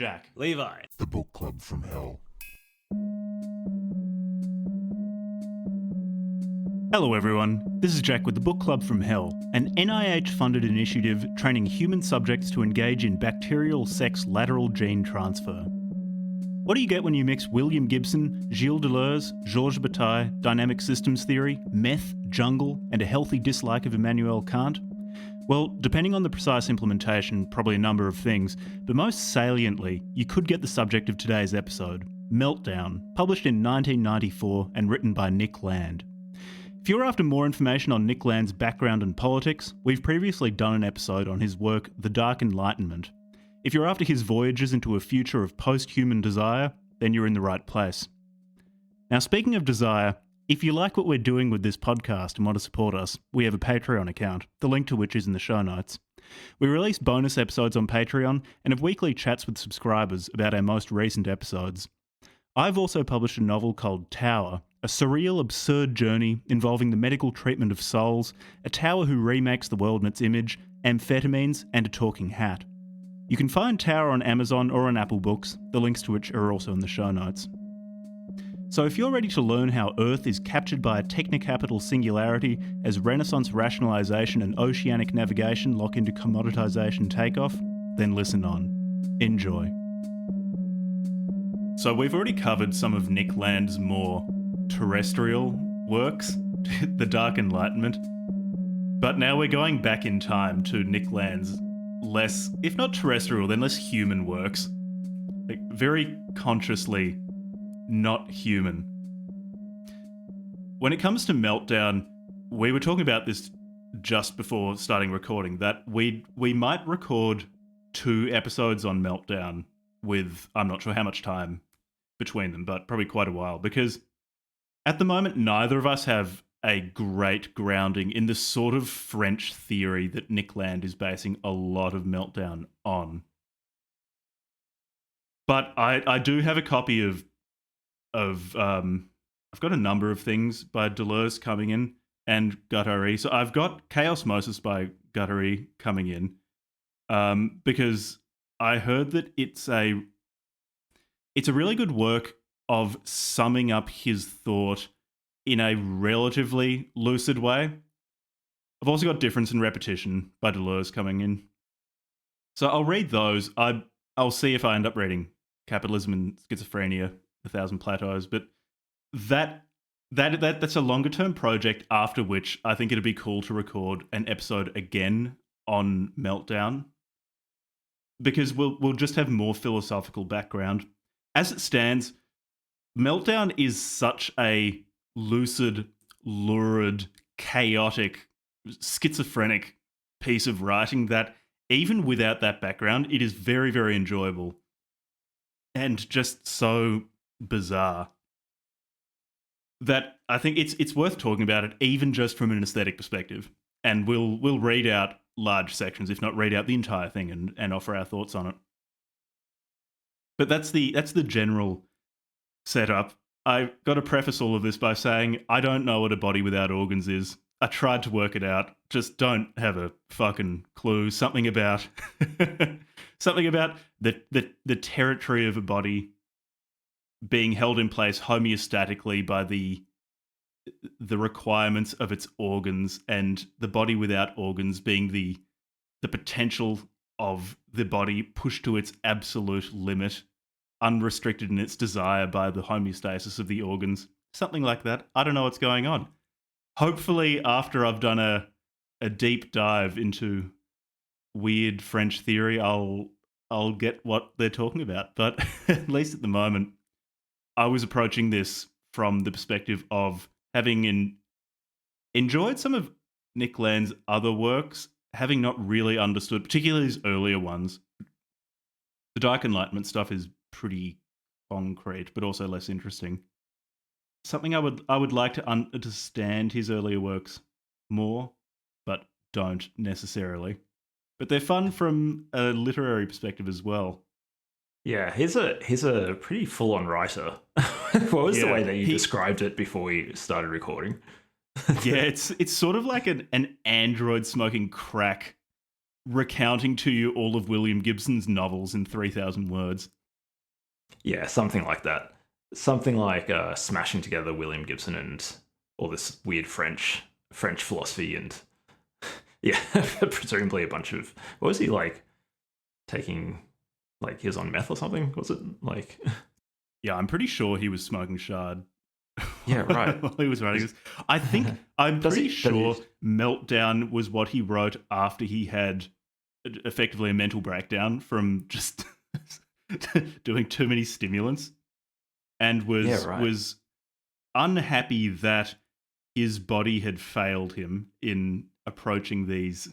Jack. Levi. The Book Club from Hell. Hello everyone, this is Jack with the Book Club from Hell, an NIH-funded initiative training human subjects to engage in bacterial sex lateral gene transfer. What do you get when you mix William Gibson, Gilles Deleuze, Georges Bataille, dynamic systems theory, meth, jungle, and a healthy dislike of Immanuel Kant? Well, depending on the precise implementation, probably a number of things, but most saliently, you could get the subject of today's episode, Meltdown, published in 1994 and written by Nick Land. If you're after more information on Nick Land's background and politics, we've previously done an episode on his work, The Dark Enlightenment. If you're after his voyages into a future of posthuman desire, then you're in the right place. Now, speaking of desire, if you like what we're doing with this podcast and want to support us, we have a Patreon account, the link to which is in the show notes. We release bonus episodes on Patreon and have weekly chats with subscribers about our most recent episodes. I've also published a novel called Tower, a surreal, absurd journey involving the medical treatment of souls, a tower who remakes the world in its image, amphetamines, and a talking hat. You can find Tower on Amazon or on Apple Books, the links to which are also in the show notes. So if you're ready to learn how Earth is captured by a technocapital singularity as Renaissance rationalisation and oceanic navigation lock into commoditisation takeoff, then listen on. Enjoy. So we've already covered some of Nick Land's more terrestrial works, The Dark Enlightenment, but now we're going back in time to Nick Land's less, if not terrestrial, then less human works. Like, very consciously not human. When it comes to Meltdown, we were talking about this just before starting recording, that we might record 2 episodes on Meltdown with, I'm not sure how much time between them, but probably quite a while, because at the moment, neither of us have a great grounding in the sort of French theory that Nick Land is basing a lot of Meltdown on. But I do have a copy of I've got a number of things by Deleuze coming in and Guattari. So I've got Chaosmosis by Guattari coming in because I heard that it's a really good work of summing up his thought in a relatively lucid way. I've also got Difference and Repetition by Deleuze coming in. So I'll read those. I'll see if I end up reading Capitalism and Schizophrenia, 1,000 Plateaus, but that's a longer term project, after which I think it'd be cool to record an episode again on Meltdown, because we'll just have more philosophical background. As it stands, Meltdown is such a lucid, lurid, chaotic, schizophrenic piece of writing that even without that background, it is very, very enjoyable and just so bizarre that I think it's worth talking about it, even just from an aesthetic perspective. And we'll read out large sections, if not read out the entire thing, and offer our thoughts on it. But that's the general setup. I got to preface all of this by saying I don't know what a body without organs is. I tried to work it out, just don't have a fucking clue. Something about the territory of a body being held in place homeostatically by the requirements of its organs, and the body without organs being the potential of the body pushed to its absolute limit, unrestricted in its desire by the homeostasis of the organs. Something like that. I don't know what's going on. Hopefully, after I've done a deep dive into weird French theory, I'll get what they're talking about. But at least at the moment, I was approaching this from the perspective of having enjoyed some of Nick Land's other works, having not really understood, particularly his earlier ones. The Dark Enlightenment stuff is pretty concrete, but also less interesting. Something I would like to understand his earlier works more, but don't necessarily. But they're fun from a literary perspective as well. Yeah, he's a pretty full-on writer. What was the way that you described it before we started recording? Yeah, it's sort of like an android smoking crack recounting to you all of William Gibson's novels in 3,000 words. Yeah, something like that. Something like smashing together William Gibson and all this weird French philosophy and yeah, presumably a bunch of, what was he like taking, like he was on meth or something? Was it like? Yeah, I'm pretty sure he was smoking shard. Yeah, right. While he was writing this. I'm pretty sure Meltdown was what he wrote after he had effectively a mental breakdown from just doing too many stimulants, and was unhappy that his body had failed him in approaching these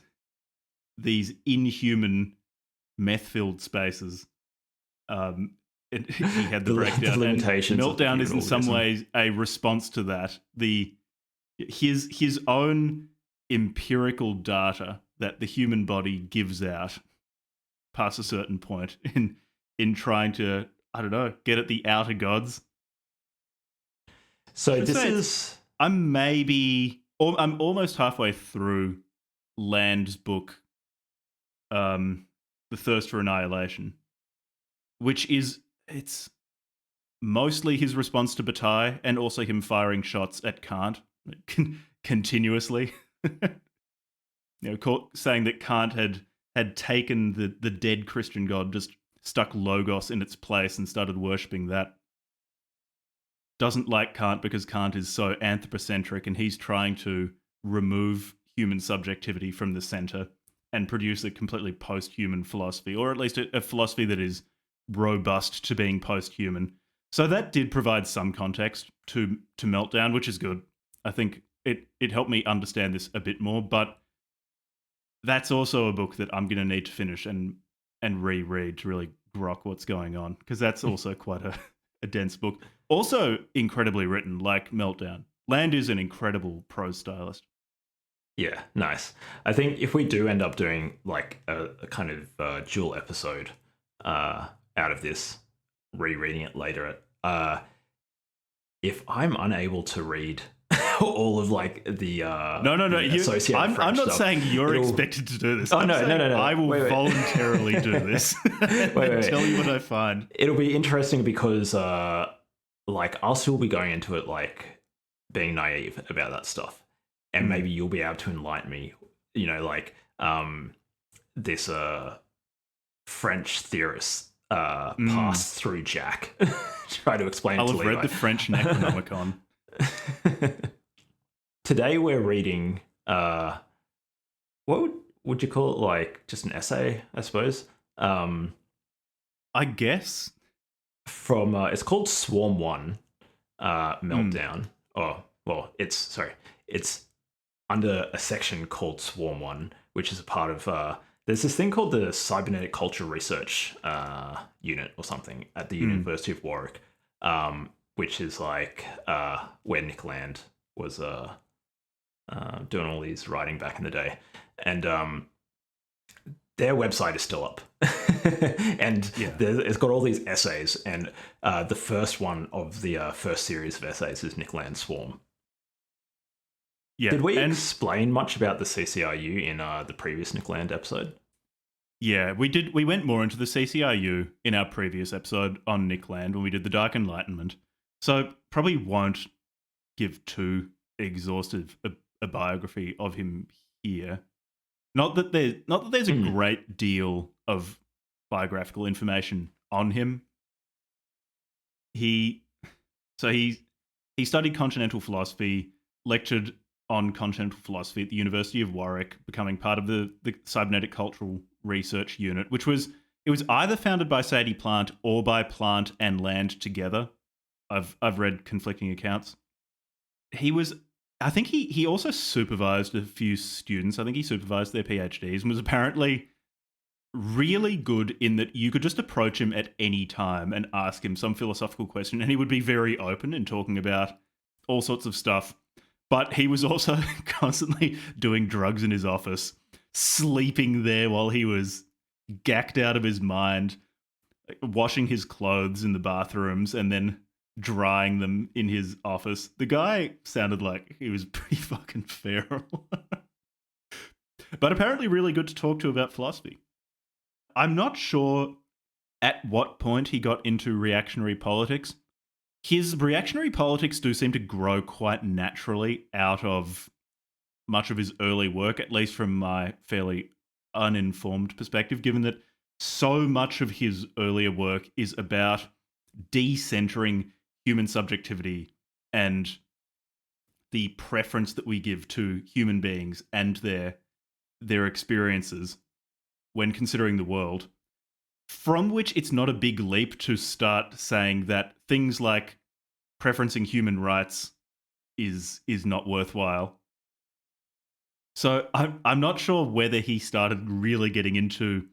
inhuman meth-filled spaces. He had the breakdown. The limitations. Meltdown is in some ways a response to that. His own empirical data that the human body gives out past a certain point in trying to, I don't know, get at the outer gods. So I'm almost halfway through Land's book, The Thirst for Annihilation, which is, it's mostly his response to Bataille and also him firing shots at Kant continuously. Saying that Kant had taken the dead Christian God, just stuck logos in its place and started worshipping that. Doesn't like Kant because Kant is so anthropocentric and he's trying to remove human subjectivity from the center and produce a completely post-human philosophy, or at least a philosophy that is robust to being post-human. So that did provide some context to Meltdown, which is good. I think it helped me understand this a bit more, but that's also a book that I'm going to need to finish and reread to really grok what's going on, because that's also quite a dense book. Also incredibly written, like Meltdown. Land is an incredible prose stylist. Yeah, nice. I think if we do end up doing like a kind of dual episode out of this, rereading it later, if I'm unable to read all of like the associated I'm not stuff, saying you're expected to do this. Oh, no. I will voluntarily do this. Wait. Tell you what I find. It'll be interesting because like I'll still be going into it like being naive about that stuff, and maybe you'll be able to enlighten me. You know, like this French theorist passed through Jack, try to explain. I'll have read the French Necronomicon. Today we're reading what would you call it? Like just an essay, I suppose. I guess. From it's called Swarm 1 Meltdown. Oh, well, it's under a section called Swarm 1, which is a part of there's this thing called the Cybernetic Culture Research Unit or something at the University of Warwick, which is like where Nick Land was doing all his writing back in the day. And their website is still up. And it's got all these essays, and the first one of the first series of essays is Nick Land's Swarm. Yeah. Did we explain much about the CCRU in the previous Nick Land episode? Yeah, we did. We went more into the CCRU in our previous episode on Nick Land when we did the Dark Enlightenment. So probably won't give too exhaustive a biography of him here. Not that there's a great deal of biographical information on him. He studied continental philosophy, lectured on continental philosophy at the University of Warwick, becoming part of the Cybernetic Cultural Research Unit, which was either founded by Sadie Plant or by Plant and Land together. I've read conflicting accounts. I think he also supervised a few students. I think he supervised their PhDs and was apparently really good in that you could just approach him at any time and ask him some philosophical question, and he would be very open in talking about all sorts of stuff. But he was also constantly doing drugs in his office, sleeping there while he was gacked out of his mind, washing his clothes in the bathrooms, and then drying them in his office. The guy sounded like he was pretty fucking feral. but apparently really good to talk to about philosophy. I'm not sure at what point he got into reactionary politics. His reactionary politics do seem to grow quite naturally out of much of his early work, at least from my fairly uninformed perspective, given that so much of his earlier work is about decentering human subjectivity and the preference that we give to human beings and their experiences when considering the world, from which it's not a big leap to start saying that things like preferencing human rights is not worthwhile. So I'm not sure whether he started really getting into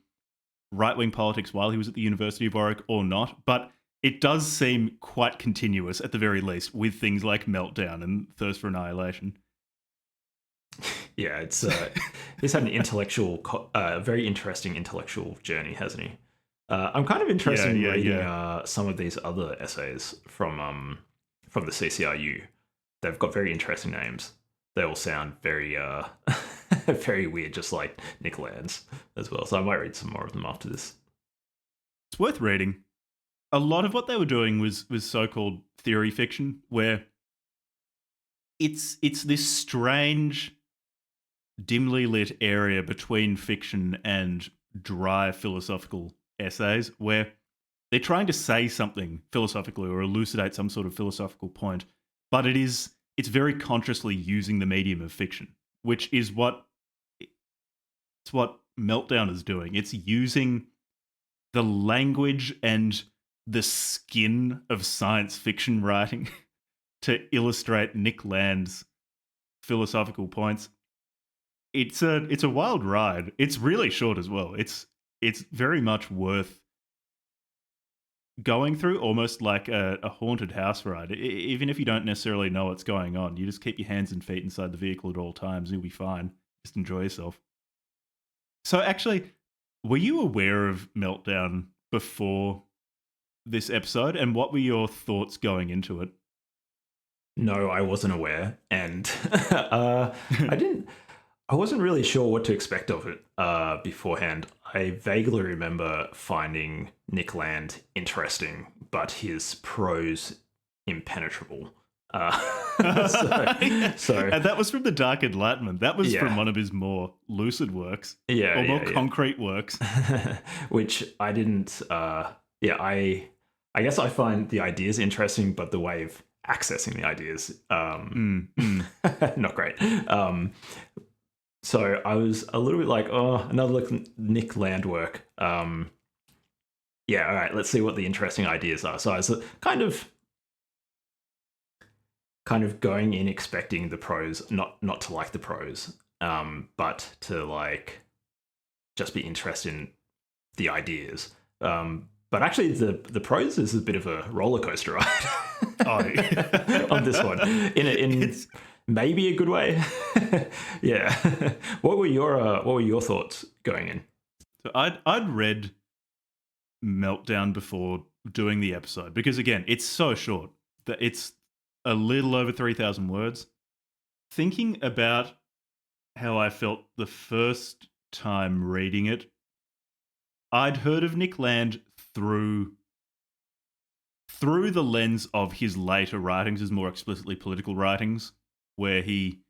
right-wing politics while he was at the University of Warwick or not, but it does seem quite continuous at the very least with things like Meltdown and Thirst for Annihilation. Yeah, it's he's had an intellectual, very interesting intellectual journey, hasn't he? I'm kind of interested in reading some of these other essays from the CCRU. They've got very interesting names. They all sound very very weird, just like Nick Land's as well. So I might read some more of them after this. It's worth reading. A lot of what they were doing was so-called theory fiction, where it's this strange, dimly lit area between fiction and dry philosophical essays, where they're trying to say something philosophically or elucidate some sort of philosophical point, but it's very consciously using the medium of fiction, which is what Meltdown is doing. It's using the language and the skin of science fiction writing to illustrate Nick Land's philosophical points. It's a wild ride. It's really short as well. It's very much worth going through, almost like a haunted house ride. Even if you don't necessarily know what's going on, you just keep your hands and feet inside the vehicle at all times. You'll be fine. Just enjoy yourself. So actually, were you aware of Meltdown before this episode, and what were your thoughts going into it? No, I wasn't aware, and I wasn't really sure what to expect of it beforehand. I vaguely remember finding Nick Land interesting, but his prose impenetrable. And that was from the Dark Enlightenment. That was from one of his more lucid works, or more concrete works, which I didn't. I guess I find the ideas interesting, but the way of accessing the ideas, not great. So I was a little bit like, oh, another Nick Land work. All right, let's see what the interesting ideas are. So I was kind of going in expecting the prose, not to like the prose, but to like just be interested in the ideas. But actually, the prose is a bit of a roller coaster ride on this one. In maybe a good way. Yeah. What were your thoughts going in? So I'd read Meltdown before doing the episode because, again, it's so short that it's a little over 3,000 words. Thinking about how I felt the first time reading it, I'd heard of Nick Land through the lens of his later writings, his more explicitly political writings, where he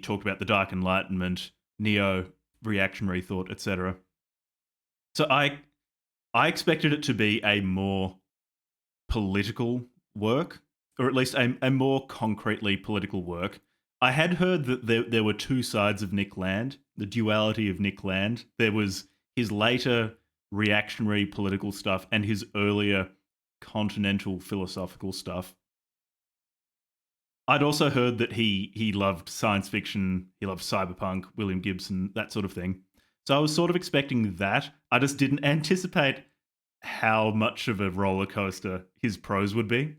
talked about the Dark Enlightenment, neo-reactionary thought, etc. So I expected it to be a more political work, or at least a more concretely political work. I had heard that there were two sides of Nick Land, the duality of Nick Land. There was his later reactionary political stuff and his earlier continental philosophical stuff. I'd also heard that he loved science fiction, he loved cyberpunk, William Gibson, that sort of thing. So I was sort of expecting that. I just didn't anticipate how much of a roller coaster his prose would be.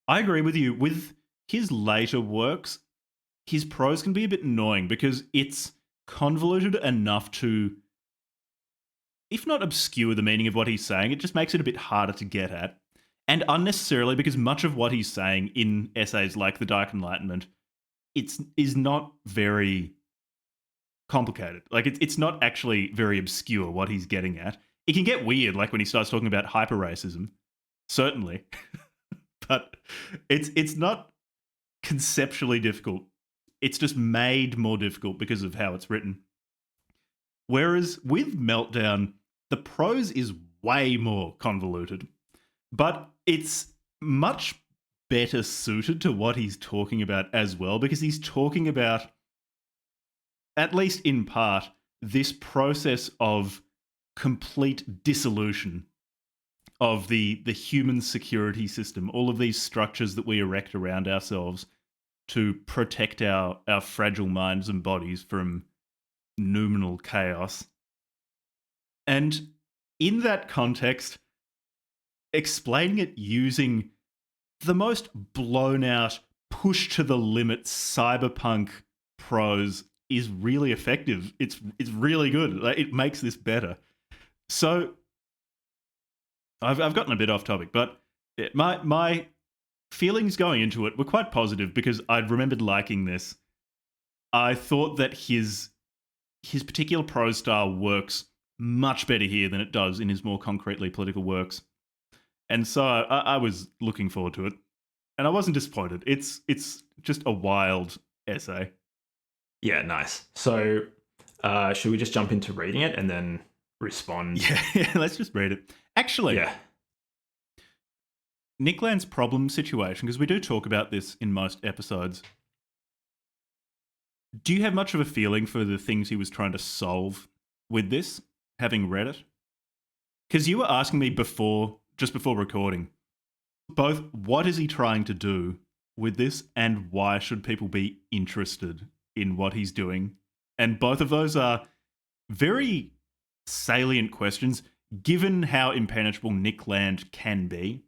I agree with you. With his later works, his prose can be a bit annoying because it's convoluted enough to, if not obscure the meaning of what he's saying, it just makes it a bit harder to get at. And unnecessarily, because much of what he's saying in essays like The Dark Enlightenment, is not very complicated. Like it's not actually very obscure what he's getting at. It can get weird, like when he starts talking about hyper racism, certainly, but it's not conceptually difficult. It's just made more difficult because of how it's written. Whereas with Meltdown, the prose is way more convoluted, but it's much better suited to what he's talking about as well, because he's talking about, at least in part, this process of complete dissolution of the human security system, all of these structures that we erect around ourselves to protect our fragile minds and bodies from noumenal chaos. And in that context, explaining it using the most blown out, push to the limit cyberpunk prose is really effective. It's really good. Like, it makes this better. So I've gotten a bit off topic, but my feelings going into it were quite positive because I'd remembered liking this. I thought that his particular prose style works much better here than it does in his more concretely political works. And so I was looking forward to it. And I wasn't disappointed. It's just a wild essay. Yeah, nice. So should we just jump into reading it and then respond? Yeah, let's just read it. Actually, Yeah. Nick Land's problem situation, because we do talk about this in most episodes. Do you have much of a feeling for the things he was trying to solve with this, having read it? Because you were asking me just before recording, both what is he trying to do with this and why should people be interested in what he's doing? And both of those are very salient questions, given how impenetrable Nick Land can be.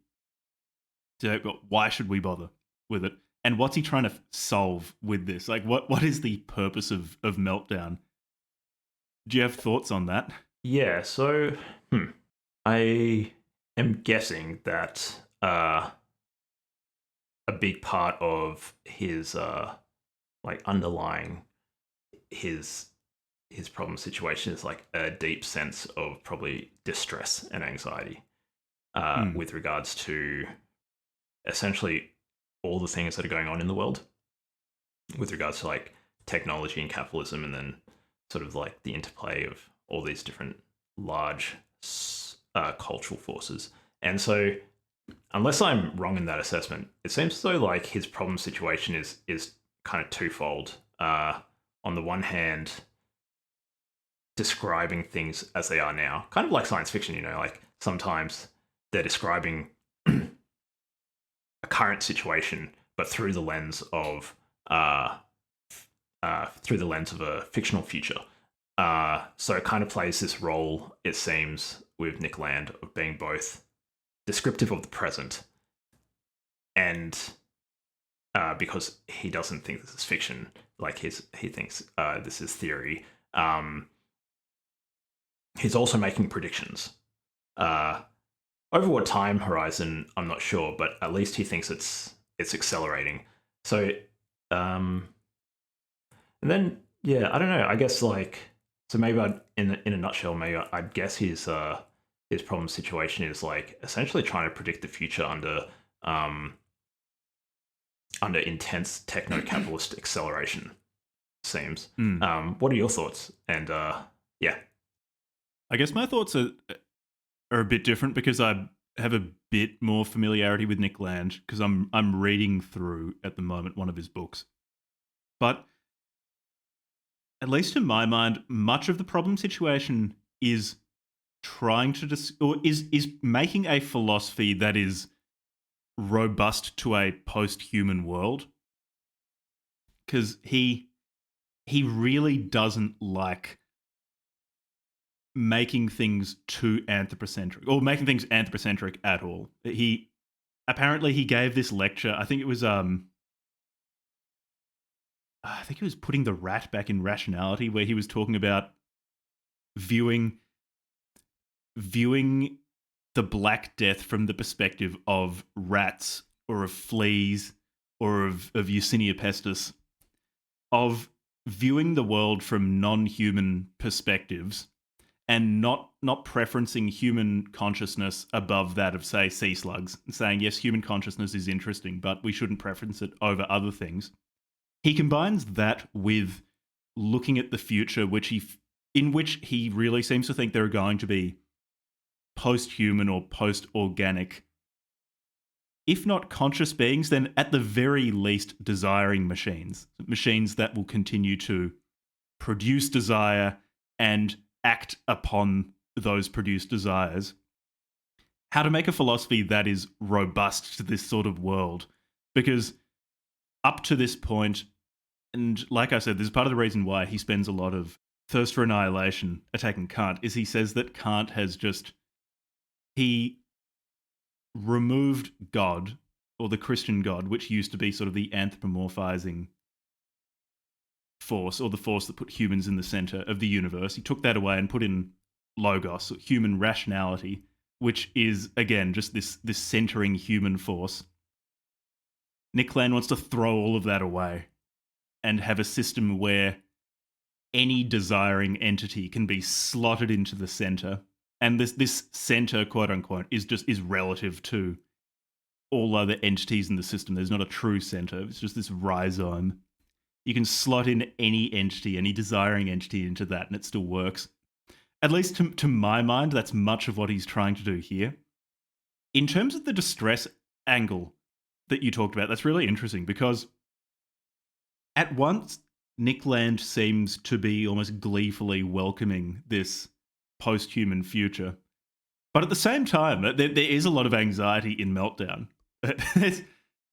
So why should we bother with it? And what's he trying to solve with this? Like, what is the purpose of Meltdown? Do you have thoughts on that? Yeah, so I am guessing that a big part of his like underlying his problem situation is like a deep sense of probably distress and anxiety with regards to essentially all the things that are going on in the world with regards to like technology and capitalism, and then sort of like the interplay of all these different large cultural forces. And so unless I'm wrong in that assessment, it seems as though like his problem situation is kind of twofold. On the one hand, describing things as they are now, kind of like science fiction, you know, like sometimes they're describing a current situation, but through the lens of a fictional future. So it kind of plays this role, it seems, with Nick Land of being both descriptive of the present and because he doesn't think this is fiction, like he thinks this is theory. He's also making predictions. Over what time horizon, I'm not sure, but at least he thinks it's accelerating. So, and then yeah, I don't know. I guess like so maybe in a nutshell, maybe I'd guess his problem situation is like essentially trying to predict the future under intense techno-capitalist acceleration. Seems. What are your thoughts? And yeah, I guess my thoughts are a bit different because I have a bit more familiarity with Nick Land because I'm reading through at the moment one of his books. But at least in my mind, much of the problem situation is trying to is making a philosophy that is robust to a post-human world. Because he really doesn't like making things too anthropocentric or making things anthropocentric at all. He gave this lecture. I think it was putting the rat back in rationality, where he was talking about viewing the Black Death from the perspective of rats or of fleas or of Yersinia pestis, of viewing the world from non-human perspectives and not preferencing human consciousness above that of, say, sea slugs, saying, yes, human consciousness is interesting, but we shouldn't preference it over other things. He combines that with looking at the future, in which he really seems to think there are going to be post-human or post-organic, if not conscious beings, then at the very least desiring machines that will continue to produce desire and act upon those produced desires. How to make a philosophy that is robust to this sort of world. Because up to this point, and like I said, this is part of the reason why he spends a lot of thirst for annihilation attacking Kant, is he says that Kant he removed God, or the Christian God, which used to be sort of the anthropomorphizing force, or the force that put humans in the center of the universe. He took that away and put in logos, human rationality, which is, again, just this centering human force. Nick Land wants to throw all of that away and have a system where any desiring entity can be slotted into the center. And this center, quote unquote, is relative to all other entities in the system. There's not a true center. It's just this rhizome. You can slot in any entity, any desiring entity into that, and it still works. At least to my mind, that's much of what he's trying to do here. In terms of the distress angle that you talked about, that's really interesting because at once, Nick Land seems to be almost gleefully welcoming this post-human future. But at the same time, there is a lot of anxiety in Meltdown.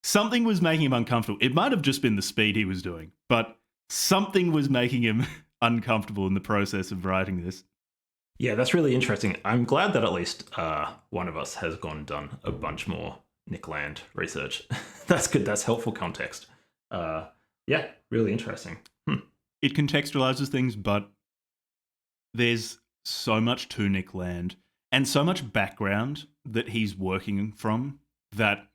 Something was making him uncomfortable. It might have just been the speed he was doing, but something was making him uncomfortable in the process of writing this. Yeah, that's really interesting. I'm glad that at least one of us has gone and done a bunch more Nick Land research. That's good. That's helpful context. Yeah, really interesting. It contextualizes things, but there's so much to Nick Land and so much background that he's working from that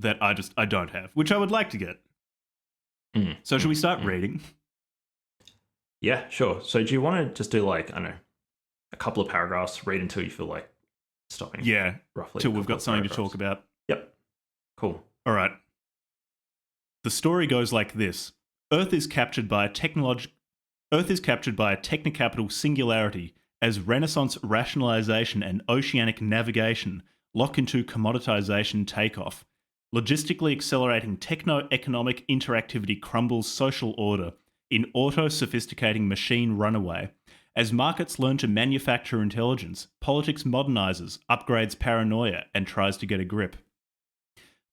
I don't have, which I would like to get. So should we start reading? Yeah, sure. So do you want to just do like, I don't know, a couple of paragraphs, read until you feel like stopping? Yeah, roughly. Till we've got something to talk about. Yep. Cool. All right. The story goes like this. Earth is captured by a technocapital singularity as Renaissance rationalization and oceanic navigation lock into commoditization takeoff. Logistically accelerating techno-economic interactivity crumbles social order in auto-sophisticating machine runaway. As markets learn to manufacture intelligence, politics modernizes, upgrades paranoia, and tries to get a grip.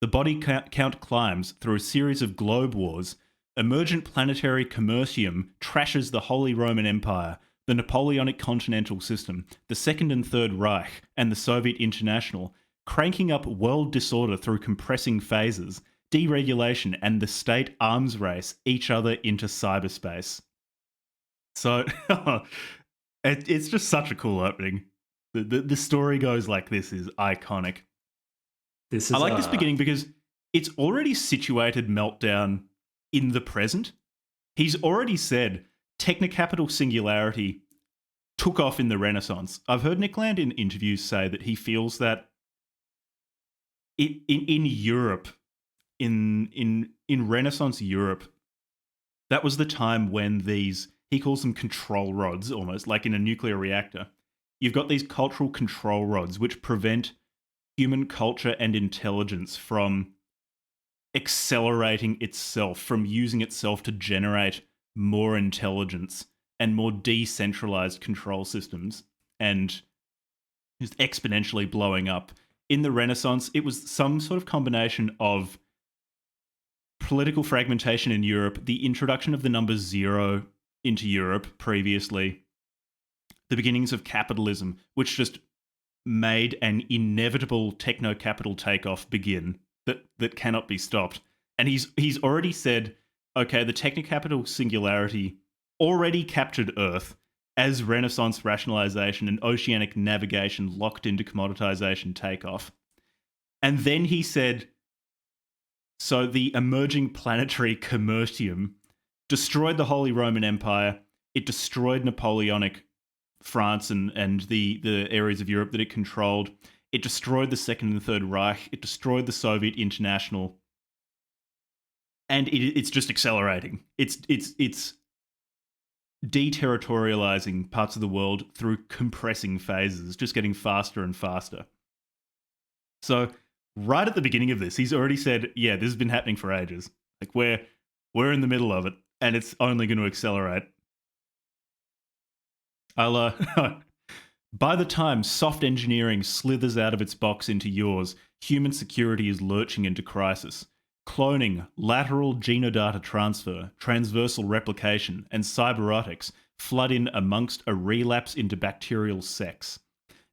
The body count climbs through a series of globe wars. Emergent planetary commercium trashes the Holy Roman Empire, the Napoleonic continental system, the Second and Third Reich, and the Soviet International, cranking up world disorder through compressing phases, deregulation, and the state arms race each other into cyberspace. So, it's just such a cool opening. The story goes like this is iconic. I like this beginning because it's already situated Meltdown in the present. He's already said technocapital singularity took off in the Renaissance. I've heard Nick Land in interviews say that he feels that in Europe, in Renaissance Europe, that was the time when these, he calls them control rods, almost like in a nuclear reactor. You've got these cultural control rods which prevent human culture and intelligence from accelerating itself, from using itself to generate more intelligence and more decentralized control systems, and just exponentially blowing up. In the Renaissance, it was some sort of combination of political fragmentation in Europe, the introduction of the number 0 into Europe previously, the beginnings of capitalism, which just made an inevitable techno-capital takeoff begin that cannot be stopped. And he's already said, okay, the techno-capital singularity already captured Earth as Renaissance rationalization and oceanic navigation locked into commoditization takeoff. And then he said, so the emerging planetary commercium destroyed the Holy Roman Empire. It destroyed Napoleonic France and the areas of Europe that it controlled. It destroyed the Second and Third Reich. It destroyed the Soviet International. And it's just accelerating. It's deterritorializing parts of the world through compressing phases, just getting faster and faster. So right at the beginning of this, he's already said, yeah, this has been happening for ages. Like we're in the middle of it, and it's only going to accelerate. By the time soft engineering slithers out of its box into yours, human security is lurching into crisis. Cloning, lateral genodata transfer, transversal replication, and cyberotics flood in amongst a relapse into bacterial sex.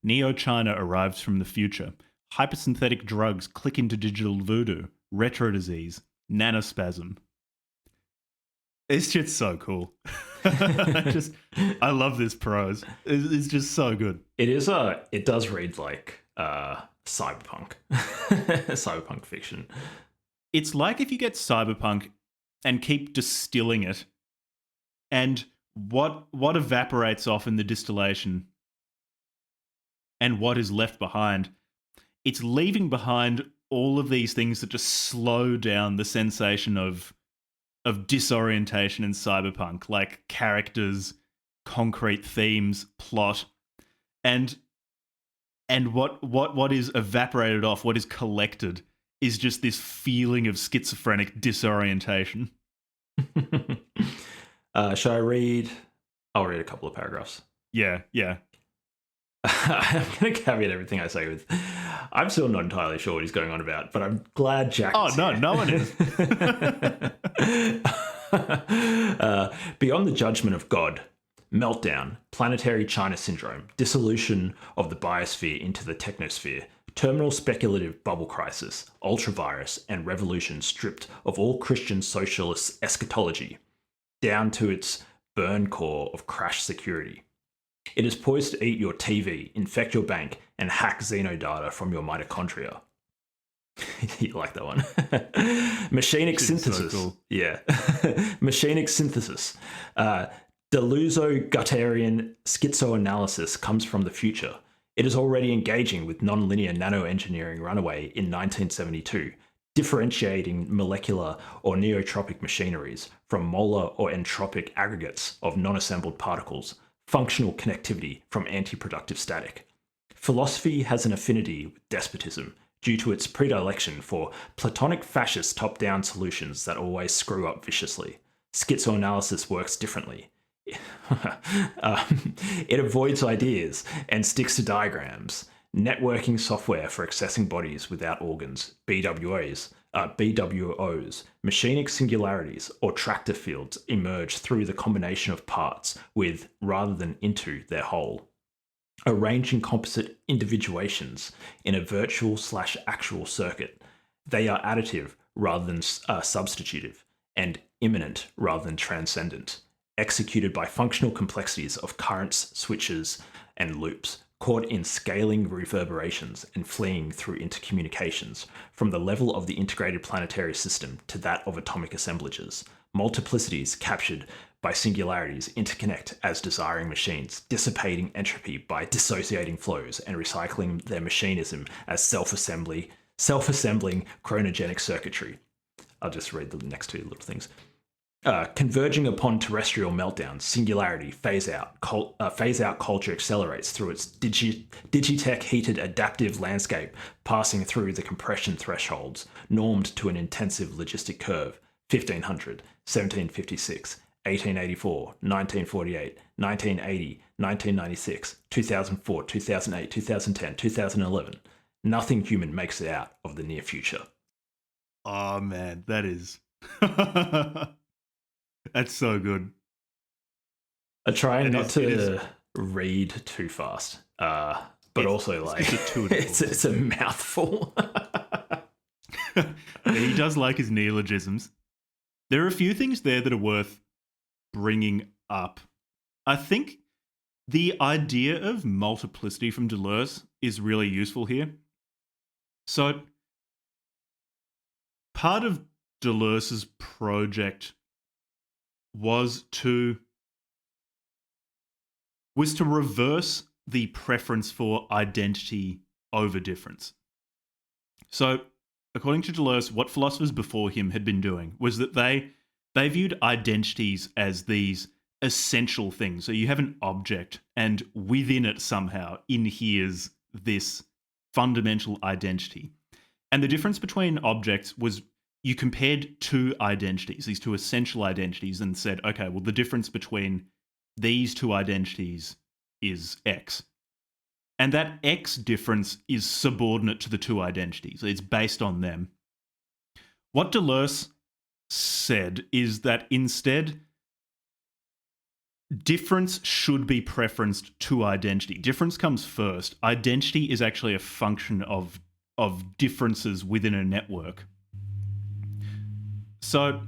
Neo-China arrives from the future. Hypersynthetic drugs click into digital voodoo, retro disease, nanospasm. It's just so cool. I love this prose. It's just so good. It is it does read like cyberpunk. Cyberpunk fiction. It's like if you get cyberpunk and keep distilling it, and what evaporates off in the distillation and what is left behind, it's leaving behind all of these things that just slow down the sensation of disorientation in cyberpunk, like characters, concrete themes, plot, and what is evaporated off, what is collected, is just this feeling of schizophrenic disorientation. Shall I read? I'll read a couple of paragraphs. Yeah. I'm going to caveat everything I say with, I'm still not entirely sure what he's going on about, but I'm glad Jack is no, here. no one is. Beyond the judgment of God, Meltdown, planetary China syndrome, dissolution of the biosphere into the technosphere, terminal speculative bubble crisis, ultravirus, and revolution stripped of all Christian socialist eschatology, down to its burn core of crash security. It is poised to eat your TV, infect your bank, and hack xenodata from your mitochondria. You like that one? Machinic synthesis. So cool. Yeah. Machinic synthesis. Deluso-Guttarian schizoanalysis comes from the future. It is already engaging with nonlinear nanoengineering runaway in 1972, differentiating molecular or neotropic machineries from molar or entropic aggregates of non-assembled particles, functional connectivity from anti-productive static. Philosophy has an affinity with despotism due to its predilection for platonic fascist top-down solutions that always screw up viciously. Schizoanalysis works differently. It avoids ideas and sticks to diagrams. Networking software for accessing bodies without organs, BWOs, machinic singularities, or tractor fields emerge through the combination of parts with, rather than into, their whole. Arranging composite individuations in a virtual/actual circuit. They are additive rather than substitutive, and immanent rather than transcendent, executed by functional complexities of currents, switches, and loops, caught in scaling reverberations and fleeing through intercommunications, from the level of the integrated planetary system to that of atomic assemblages. Multiplicities captured by singularities interconnect as desiring machines, dissipating entropy by dissociating flows and recycling their machinism as self-assembling chronogenic circuitry. I'll just read the next two little things. Converging upon terrestrial meltdown, singularity, phase-out culture accelerates through its digitech heated adaptive landscape, passing through the compression thresholds, normed to an intensive logistic curve, 1500, 1756, 1884, 1948, 1980, 1996, 2004, 2008, 2010, 2011. Nothing human makes it out of the near future. Oh man, that is... That's so good. I try not to read too fast, but also like it's a mouthful. He does like his neologisms. There are a few things there that are worth bringing up. I think the idea of multiplicity from Deleuze is really useful here. So part of Deleuze's project was to reverse the preference for identity over difference. So, according to Deleuze, what philosophers before him had been doing was that they viewed identities as these essential things. So you have an object, and within it somehow inheres this fundamental identity. And the difference between objects was you compared two identities, these two essential identities, and said, okay, well, the difference between these two identities is X. And that X difference is subordinate to the two identities. It's based on them. What Deleuze said is that instead, difference should be preferenced to identity. Difference comes first. Identity is actually a function of differences within a network. So,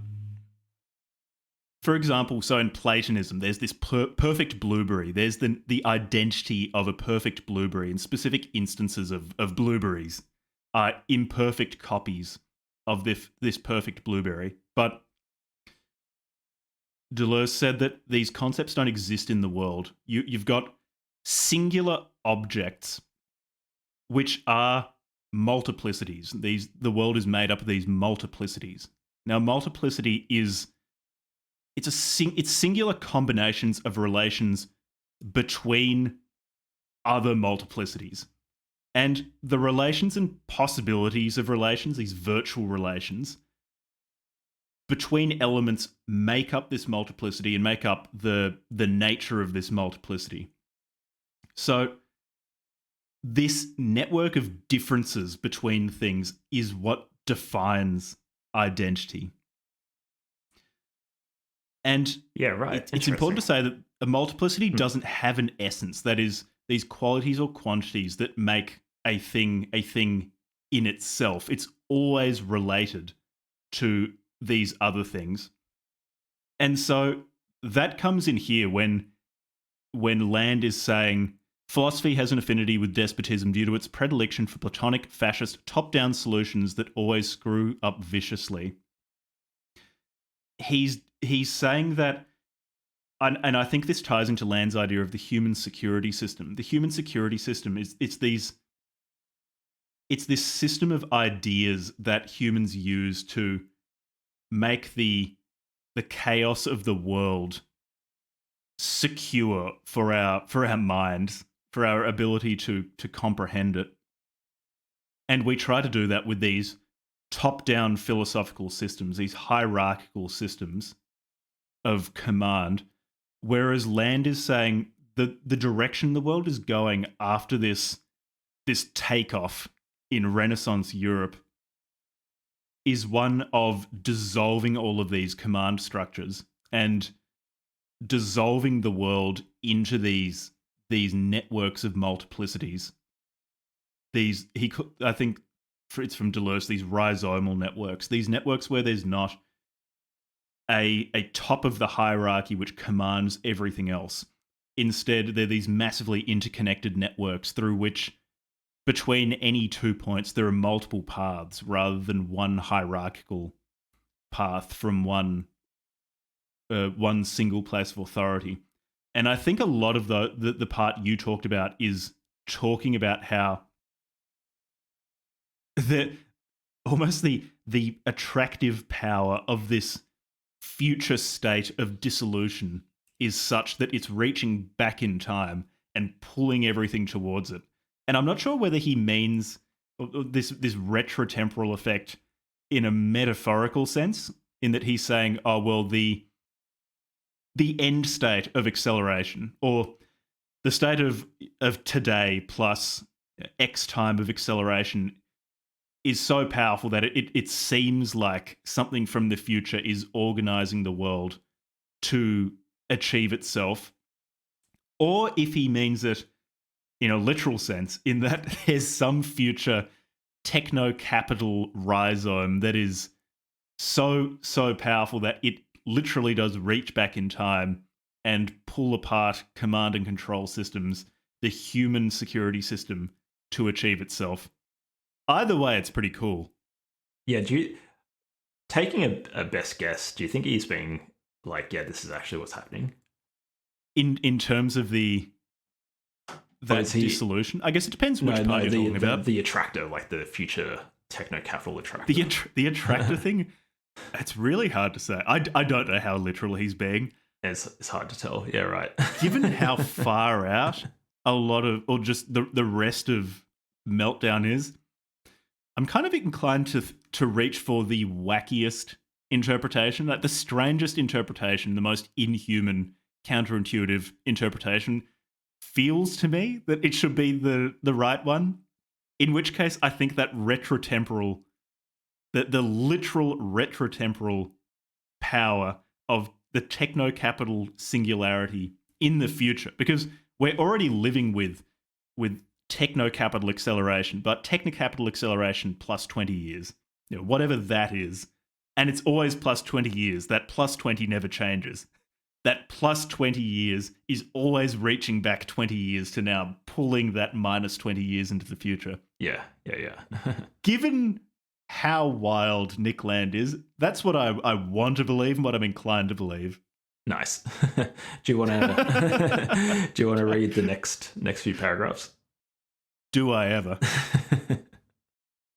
for example, so in Platonism, there's this perfect blueberry. There's the identity of a perfect blueberry, and specific instances of blueberries are imperfect copies of this perfect blueberry. But Deleuze said that these concepts don't exist in the world. You've got singular objects, which are multiplicities. The world is made up of these multiplicities. Now, multiplicity is it's singular combinations of relations between other multiplicities. And the relations and possibilities of relations, these virtual relations, between elements make up this multiplicity and make up the nature of this multiplicity. So this network of differences between things is what defines identity. And yeah, right. It's important to say that a multiplicity doesn't have an essence. That is, these qualities or quantities that make a thing in itself. It's always related to these other things. And so that comes in here when Land is saying philosophy has an affinity with despotism due to its predilection for Platonic, fascist, top-down solutions that always screw up viciously. He's saying that, and I think this ties into Land's idea of the human security system. The human security system is it's this system of ideas that humans use to make the chaos of the world secure for our minds, for our ability to comprehend it. And we try to do that with these top-down philosophical systems, these hierarchical systems of command, whereas Land is saying the direction the world is going after this takeoff in Renaissance Europe is one of dissolving all of these command structures and dissolving the world into these networks of multiplicities. I think it's from Deleuze, these rhizomal networks, these networks where there's not a top of the hierarchy which commands everything else. Instead, they're these massively interconnected networks through which, between any 2 points, there are multiple paths rather than one hierarchical path from one single place of authority. And I think a lot of the part you talked about is talking about how almost the attractive power of this future state of dissolution is such that it's reaching back in time and pulling everything towards it. And I'm not sure whether he means this retrotemporal effect in a metaphorical sense, in that he's saying, oh, well, the end state of acceleration, or the state of today plus X time of acceleration, is so powerful that it seems like something from the future is organizing the world to achieve itself. Or if he means it in a literal sense, in that there's some future technocapital rhizome that is so powerful that it literally does reach back in time and pull apart command and control systems, the human security system, to achieve itself. Either way, it's pretty cool. Yeah, taking a best guess, do you think he's being like, yeah, this is actually what's happening. In terms of that is he dissolution, I guess it depends which part you're talking about. The attractor, like the future technocapital attractor. The attractor thing, it's really hard to say. I don't know how literal he's being. It's hard to tell. Yeah, right. Given how far out a lot of, or just the rest of Meltdown is, I'm kind of inclined to reach for the wackiest interpretation, like the strangest interpretation, the most inhuman, counterintuitive interpretation feels to me that it should be the right one. In which case, I think that retrotemporal, the literal retrotemporal power of the technocapital singularity in the future, because we're already living with technocapital acceleration, but technocapital acceleration plus 20 years, whatever that is, and it's always plus 20 years. That plus 20 never changes. That plus 20 years is always reaching back 20 years to now, pulling that minus 20 years into the future. Yeah. Given how wild Nick Land is, that's what I want to believe and what I'm inclined to believe. Nice. Do you want to read the next few paragraphs? Do I ever?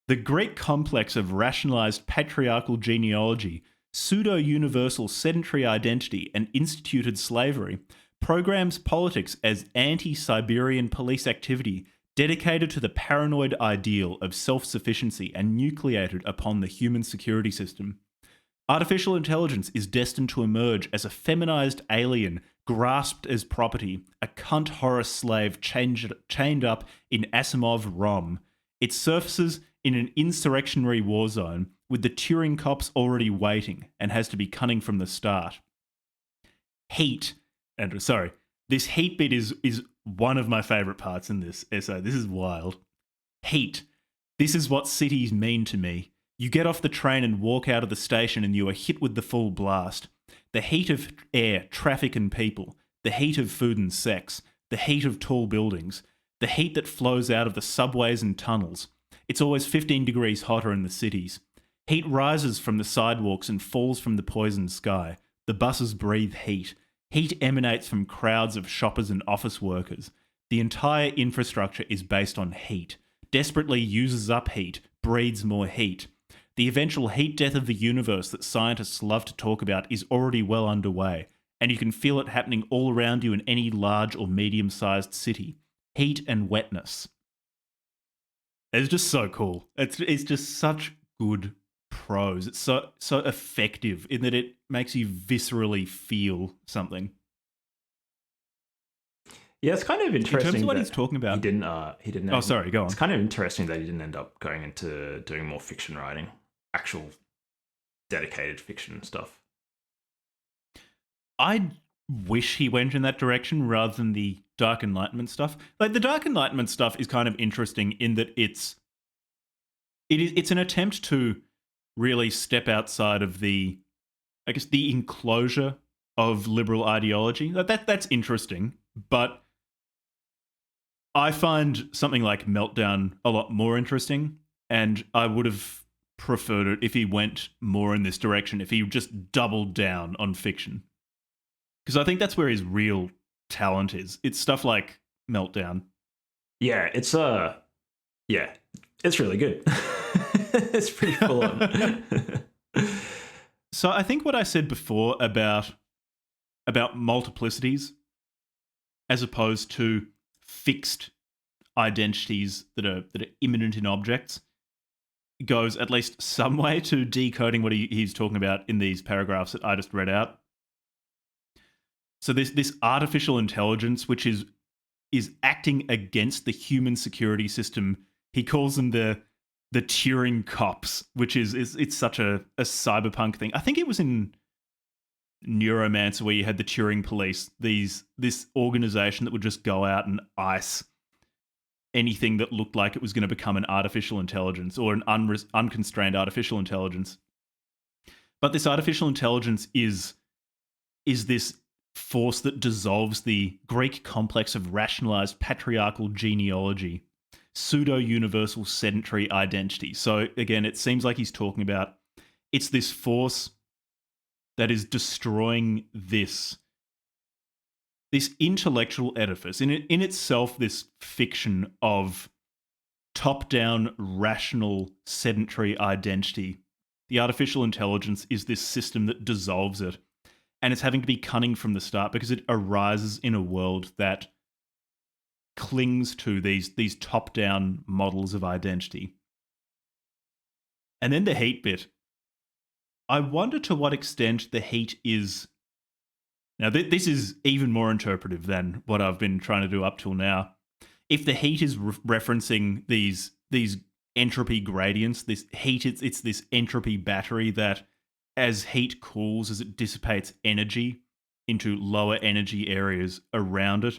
The Greek complex of rationalized patriarchal genealogy, pseudo-universal sedentary identity, and instituted slavery programs politics as anti-Siberian police activity dedicated to the paranoid ideal of self-sufficiency and nucleated upon the human security system. Artificial intelligence is destined to emerge as a feminized alien grasped as property, a cunt horror slave chained up in Asimov ROM. It surfaces in an insurrectionary war zone with the Turing cops already waiting and has to be cunning from the start. Heat, and sorry, this heat bit is one of my favourite parts in this essay. This is wild. Heat. This is what cities mean to me. You get off the train and walk out of the station and you are hit with the full blast. The heat of air, traffic and people. The heat of food and sex. The heat of tall buildings. The heat that flows out of the subways and tunnels. It's always 15 degrees hotter in the cities. Heat rises from the sidewalks and falls from the poisoned sky. The buses breathe heat. Heat emanates from crowds of shoppers and office workers. The entire infrastructure is based on heat. Desperately uses up heat, breeds more heat. The eventual heat death of the universe that scientists love to talk about is already well underway, and you can feel it happening all around you in any large or medium-sized city. Heat and wetness. It's just so cool. It's just such good prose. It's so effective in that it makes you viscerally feel something. Yeah, it's kind of interesting. In terms of what he's talking about, he didn't. Oh, sorry, go on. It's kind of interesting that he didn't end up going into doing more fiction writing, actual dedicated fiction stuff. I wish he went in that direction rather than the Dark Enlightenment stuff. Like the Dark Enlightenment stuff is kind of interesting in that it's an attempt to really step outside of the enclosure of liberal ideology. That's interesting, but I find something like Meltdown a lot more interesting, and I would have preferred it if he went more in this direction, if he just doubled down on fiction. Because I think that's where his real talent is. It's stuff like Meltdown. Yeah, it's really good. It's pretty full on. So I think what I said before about multiplicities as opposed to fixed identities that are immanent in objects goes at least some way to decoding what he's talking about in these paragraphs that I just read out. So this artificial intelligence, which is acting against the human security system, he calls them the Turing cops, which is it's such a cyberpunk thing. I think it was in Neuromancer where you had the Turing police, this organization that would just go out and ice anything that looked like it was going to become an artificial intelligence or an unconstrained artificial intelligence. But this artificial intelligence is this force that dissolves the Greek complex of rationalized patriarchal genealogy, pseudo-universal sedentary identity. So again, it seems like he's talking about it's this force that is destroying this intellectual edifice in itself, this fiction of top-down, rational, sedentary identity. The artificial intelligence is this system that dissolves it, and it's having to be cunning from the start because it arises in a world that clings to these top-down models of identity. And then the heat bit. I wonder to what extent the heat is... Now, this is even more interpretive than what I've been trying to do up till now. If the heat is referencing these entropy gradients, this heat, it's this entropy battery that as heat cools, as it dissipates energy into lower energy areas around it,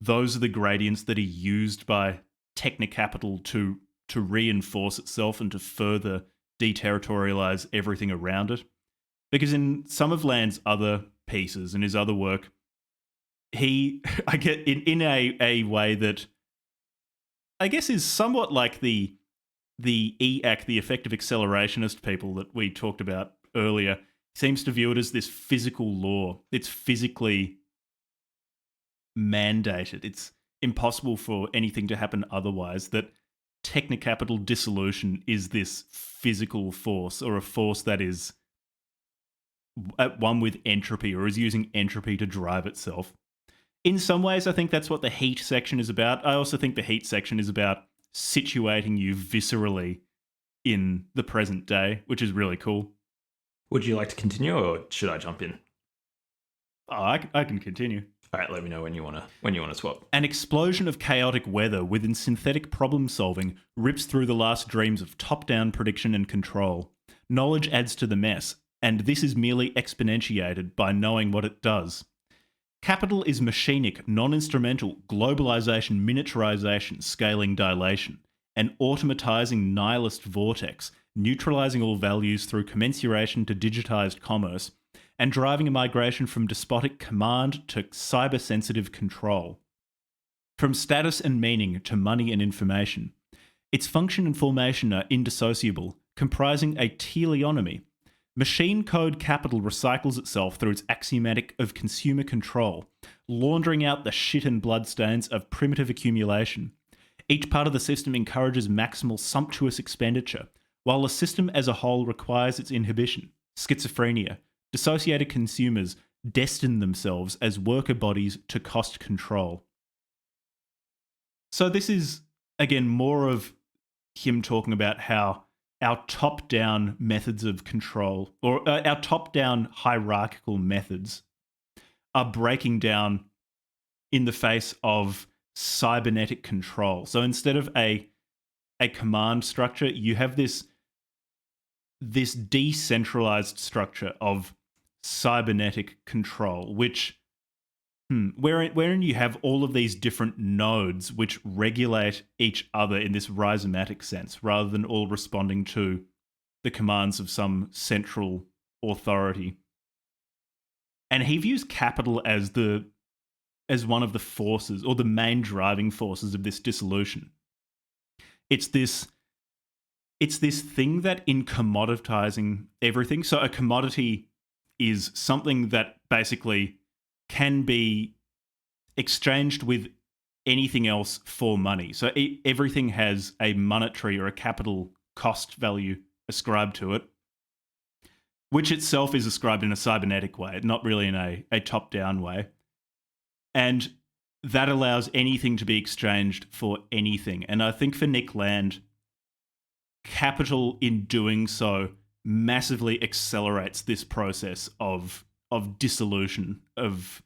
those are the gradients that are used by technocapital to reinforce itself and to further deterritorialize everything around it. Because in some of Land's other pieces and his other work, he, I get in a way that I guess is somewhat like the EAC, the effective accelerationist people that we talked about earlier, seems to view it as this physical law. It's physically mandated. It's impossible for anything to happen otherwise, that technocapital dissolution is this physical force, or a force that is at one with entropy, or is using entropy to drive itself. In some ways, I think that's what the heat section is about. I also think the heat section is about situating you viscerally in the present day, which is really cool. Would you like to continue, or should I jump in? Oh, I can continue. All right, let me know when you wanna swap. An explosion of chaotic weather within synthetic problem solving rips through the last dreams of top-down prediction and control. Knowledge adds to the mess, and this is merely exponentiated by knowing what it does. Capital is machinic, non-instrumental, globalization, miniaturization, scaling, dilation, an automatizing nihilist vortex, neutralizing all values through commensuration to digitized commerce, and driving a migration from despotic command to cyber-sensitive control. From status and meaning to money and information. Its function and formation are indissociable, comprising a teleonomy. Machine code capital recycles itself through its axiomatic of consumer control, laundering out the shit and bloodstains of primitive accumulation. Each part of the system encourages maximal sumptuous expenditure, while the system as a whole requires its inhibition. Schizophrenia. Dissociated consumers destine themselves as worker bodies to cost control. So this is, again, more of him talking about how our top-down methods of control, or our top-down hierarchical methods, are breaking down in the face of cybernetic control. So instead of a command structure, you have this decentralized structure of cybernetic control, which wherein you have all of these different nodes which regulate each other in this rhizomatic sense, rather than all responding to the commands of some central authority. And he views capital as one of the forces, or the main driving forces of this dissolution. It's this thing that in commoditizing everything, so a commodity is something that basically can be exchanged with anything else for money. So everything has a monetary or a capital cost value ascribed to it, which itself is ascribed in a cybernetic way, not really in a top-down way. And that allows anything to be exchanged for anything. And I think for Nick Land, capital in doing so massively accelerates this process of dissolution, of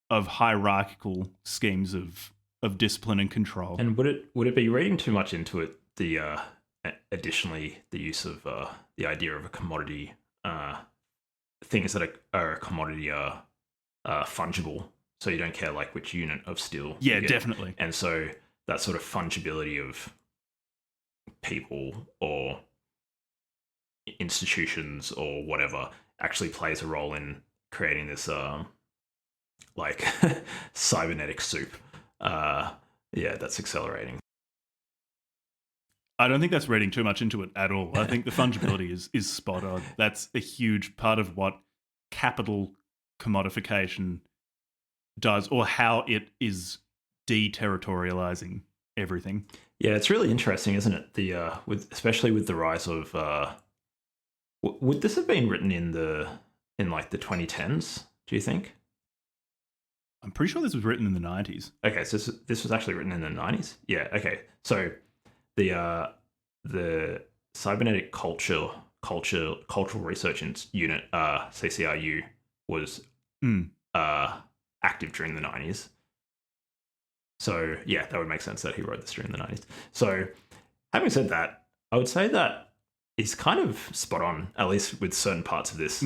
hierarchical schemes of discipline and control. And would it be reading too much into it? Additionally, the use of the idea of a commodity, things that are a commodity are fungible, so you don't care like which unit of steel. Yeah, definitely. And so that sort of fungibility of people or institutions or whatever actually plays a role in creating this like cybernetic soup. Yeah, that's accelerating. I don't think that's reading too much into it at all. I think the fungibility is spot on. That's a huge part of what capital commodification does, or how it is deterritorializing everything. Yeah, it's really interesting, isn't it? Especially with the rise of would this have been written in like the 2010s? Do you think? I'm pretty sure this was written in the 90s. Okay, so this was actually written in the 90s. Yeah. Okay, so the Cybernetic cultural research unit CCRU was active during the 90s. So yeah, that would make sense that he wrote this during the 90s. So having said that, I would say that is kind of spot on, at least with certain parts of this.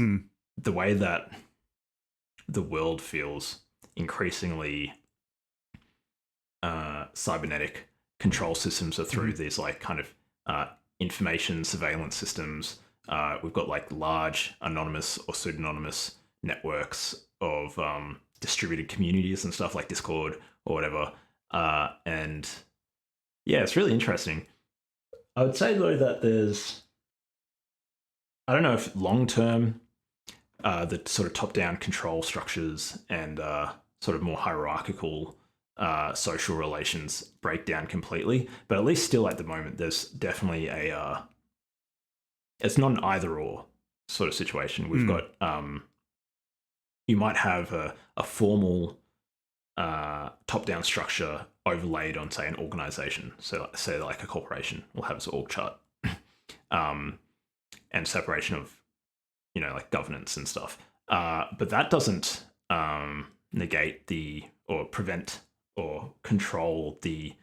The way that the world feels increasingly cybernetic control systems are through these like kind of information surveillance systems. We've got like large anonymous or pseudonymous networks of distributed communities and stuff like Discord or whatever. And yeah, it's really interesting. I would say though that I don't know if long term, the sort of top down control structures and sort of more hierarchical social relations break down completely, but at least still at the moment, there's definitely it's not an either or sort of situation. We've got, you might have a formal top down structure overlaid on, say, an organization. So, say, like a corporation will have its org chart and separation of, like governance and stuff. But that doesn't negate or prevent or control the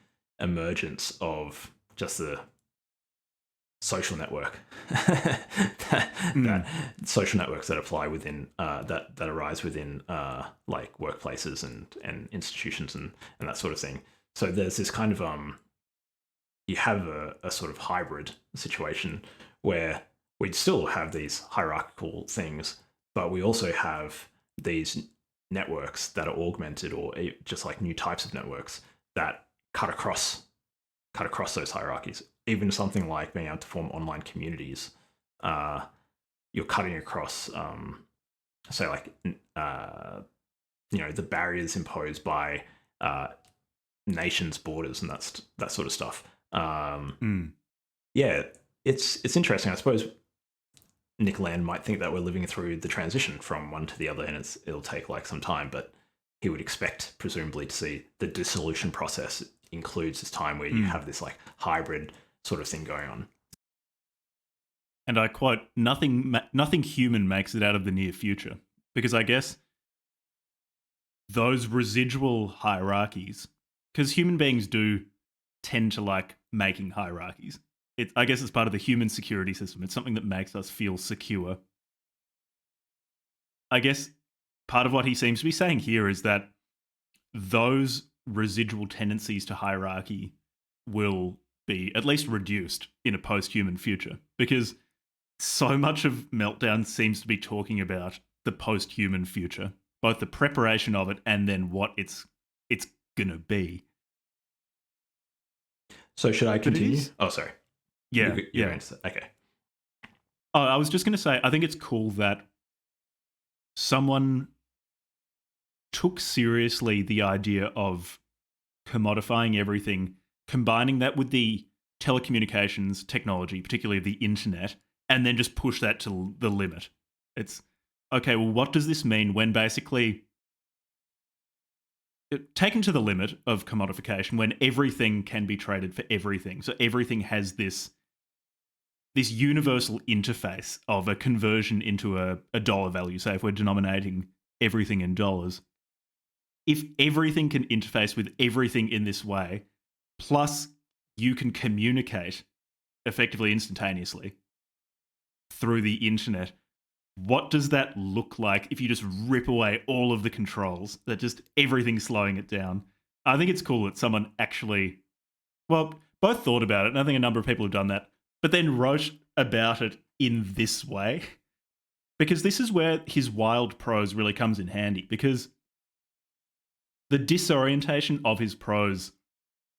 emergence of just the social network that social networks that apply within that arise within like workplaces and institutions and that sort of thing. So there's this kind of you have a sort of hybrid situation where we still have these hierarchical things, but we also have these networks that are augmented or just like new types of networks that cut across those hierarchies. Even something like being able to form online communities, you're cutting across, say, like the barriers imposed by nations' borders and that sort of stuff. Yeah, it's interesting. I suppose Nick Land might think that we're living through the transition from one to the other, and it'll take like some time, but he would expect, presumably, to see the dissolution process includes this time where you have this like hybrid sort of thing going on. And I quote, nothing human makes it out of the near future. Because I guess those residual hierarchies, because human beings do tend to like making hierarchies. I guess it's part of the human security system. It's something that makes us feel secure. I guess part of what he seems to be saying here is that those residual tendencies to hierarchy will be at least reduced in a post-human future, because so much of Meltdown seems to be talking about the post-human future, both the preparation of it and then what it's gonna be. So should I continue? Oh, sorry. Yeah, yeah. Okay. Oh, I was just going to say, I think it's cool that someone took seriously the idea of commodifying everything, combining that with the telecommunications technology, particularly the internet, and then just push that to the limit. It's, okay, well, what does this mean when basically taken to the limit of commodification, when everything can be traded for everything? So everything has this universal interface of a conversion into a dollar value. Say if we're denominating everything in dollars, if everything can interface with everything in this way, plus you can communicate effectively instantaneously through the internet, what does that look like if you just rip away all of the controls, that just everything's slowing it down? I think it's cool that someone actually, well, both thought about it, and I think a number of people have done that, but then wrote about it in this way. Because this is where his wild prose really comes in handy, because the disorientation of his prose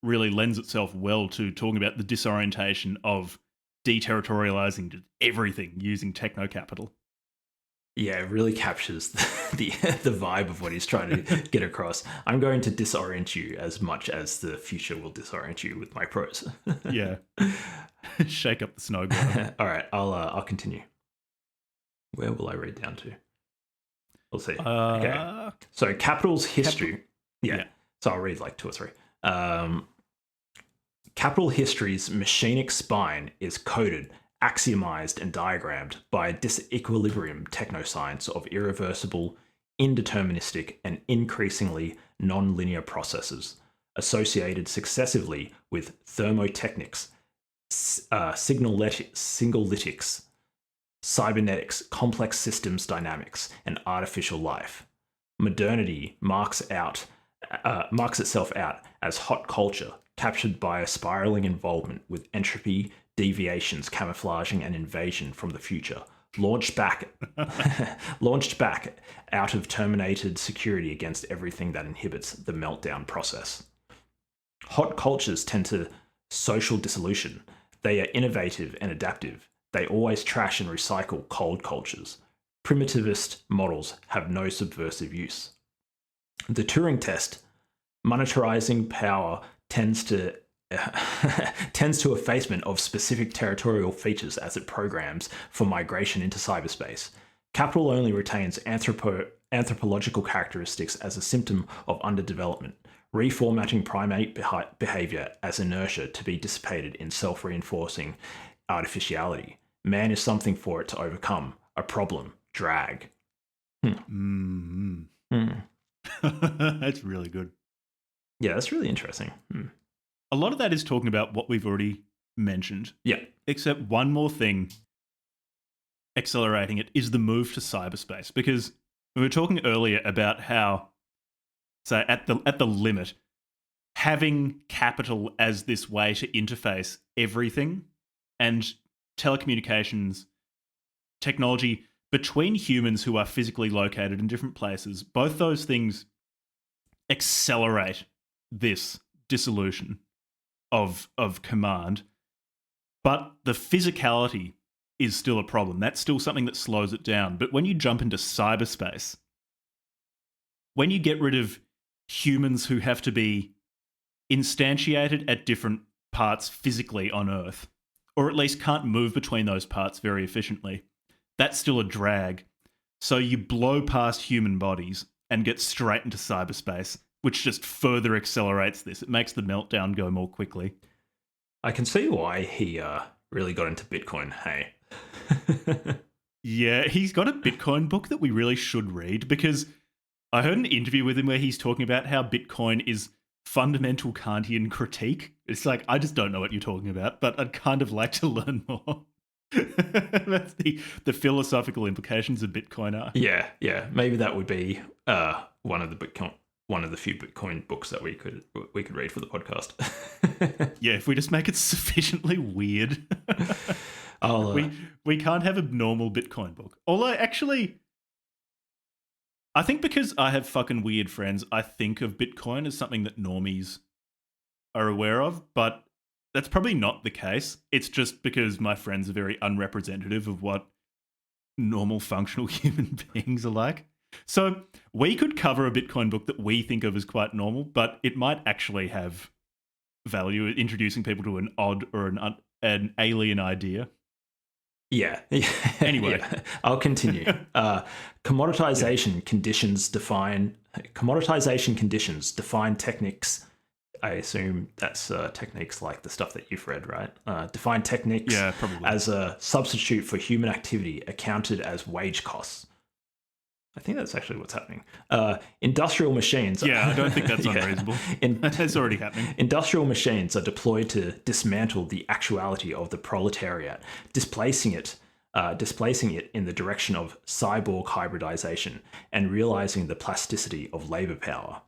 really lends itself well to talking about the disorientation of deterritorializing everything using technocapital. Yeah, it really captures the vibe of what he's trying to get across. I'm going to disorient you as much as the future will disorient you with my prose. Yeah. Shake up the snow globe. All right, I'll continue. Where will I read down to? We'll see. Okay. So Capital's history. Yeah. So I'll read like 2 or 3. Capital history's machinic spine is coded, axiomized, and diagrammed by a disequilibrium technoscience of irreversible, indeterministic, and increasingly non-linear processes associated successively with thermotechnics, singularitics, cybernetics, complex systems dynamics, and artificial life. Modernity marks itself out as hot culture, captured by a spiraling involvement with entropy, deviations, camouflaging, and invasion from the future. Launched back out of terminated security against everything that inhibits the meltdown process. Hot cultures tend to social dissolution. They are innovative and adaptive. They always trash and recycle cold cultures. Primitivist models have no subversive use. The Turing test, monetarizing power, tends to effacement of specific territorial features as it programs for migration into cyberspace. Capital only retains anthropological characteristics as a symptom of underdevelopment, reformatting primate behavior as inertia to be dissipated in self-reinforcing artificiality. Man is something for it to overcome, a problem, drag. That's really good. Yeah, that's really interesting. A lot of that is talking about what we've already mentioned. Yeah. Except one more thing accelerating it is the move to cyberspace. Because we were talking earlier about how, so at the limit, having capital as this way to interface everything and telecommunications technology between humans who are physically located in different places, both those things accelerate this dissolution of command. But the physicality is still a problem. That's still something that slows it down. But when you jump into cyberspace, when you get rid of humans who have to be instantiated at different parts physically on Earth, or at least can't move between those parts very efficiently, that's still a drag. So you blow past human bodies and get straight into cyberspace, which just further accelerates this. It makes the meltdown go more quickly. I can see why he really got into Bitcoin, hey? Yeah, he's got a Bitcoin book that we really should read, because I heard an interview with him where he's talking about how Bitcoin is fundamental Kantian critique. It's like, I just don't know what you're talking about, but I'd kind of like to learn more. That's the philosophical implications of Bitcoin are. Yeah. Maybe that would be one of the few Bitcoin books that we could read for the podcast. Yeah, if we just make it sufficiently weird. We can't have a normal Bitcoin book. Although, actually, I think because I have fucking weird friends, I think of Bitcoin as something that normies are aware of, but that's probably not the case. It's just because my friends are very unrepresentative of what normal functional human beings are like. So we could cover a Bitcoin book that we think of as quite normal, but it might actually have value at introducing people to an odd or an alien idea. Yeah. Anyway. Yeah. I'll continue. Commoditization conditions define techniques. I assume that's techniques like the stuff that you've read, right? Define techniques as a substitute for human activity accounted as wage costs. I think that's actually what's happening. Industrial machines. Yeah, I don't think that's unreasonable. That's already happening. Industrial machines are deployed to dismantle the actuality of the proletariat, displacing it in the direction of cyborg hybridization and realizing the plasticity of labor power.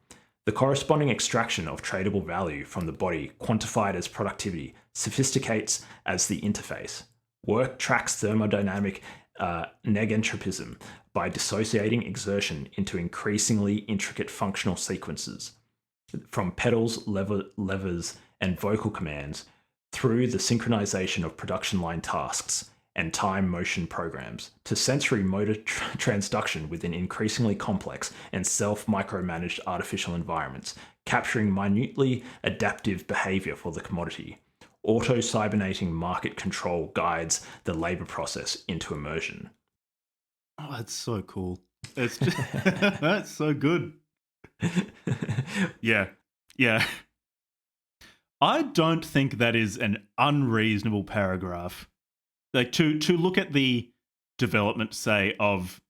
The corresponding extraction of tradable value from the body, quantified as productivity, sophisticates as the interface. Work tracks thermodynamic negentropism by dissociating exertion into increasingly intricate functional sequences, from pedals, levers, and vocal commands, through the synchronization of production line tasks, and time motion programs to sensory motor transduction within increasingly complex and self-micromanaged artificial environments, capturing minutely adaptive behavior for the commodity. Auto-cybernating market control guides the labor process into immersion. Oh, that's so cool. It's just that's so good. Yeah. Yeah. I don't think that is an unreasonable paragraph. Like to look at the development, say, of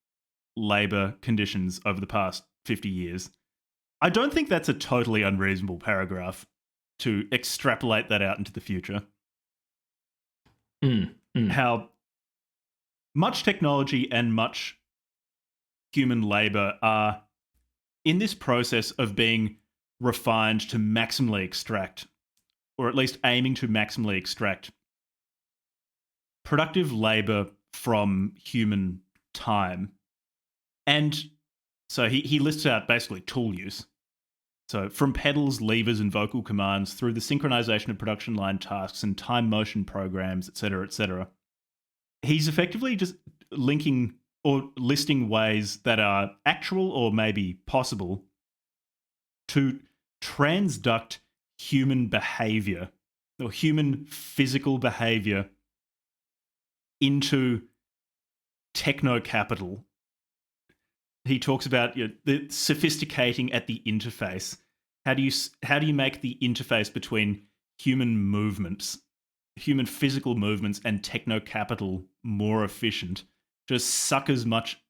labor conditions over the past 50 years, I don't think that's a totally unreasonable paragraph to extrapolate that out into the future. How much technology and much human labor are in this process of being refined to maximally extract, or at least aiming to maximally extract, productive labor from human time. And so he lists out basically tool use. So from pedals, levers, and vocal commands through the synchronization of production line tasks and time motion programs, etc., etc. He's effectively just linking or listing ways that are actual or maybe possible to transduct human behavior or human physical behavior into technocapital. He talks about the sophisticating at the interface. How do you make the interface between human movements, human physical movements, and technocapital more efficient? Just suck as much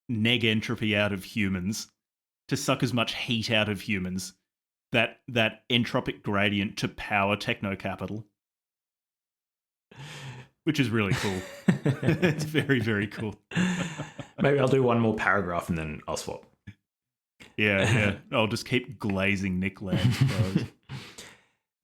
neg entropy out of humans, to suck as much heat out of humans, that entropic gradient to power technocapital, which is really cool. It's very, very cool. Maybe I'll do one more paragraph and then I'll swap. Yeah. I'll just keep glazing Nick Land's prose.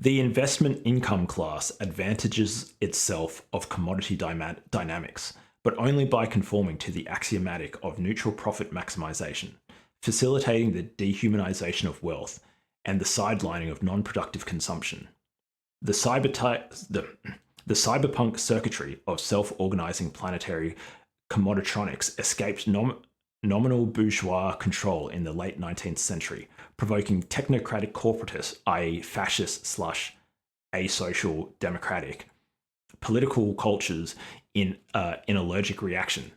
The investment income class advantages itself of commodity dynamics, but only by conforming to the axiomatic of neutral profit maximization, facilitating the dehumanization of wealth and the sidelining of non-productive consumption. The cyberpunk circuitry of self-organizing planetary commoditronics escaped nominal bourgeois control in the late 19th century, provoking technocratic corporatists, i.e. fascist/asocial democratic, political cultures in allergic reaction.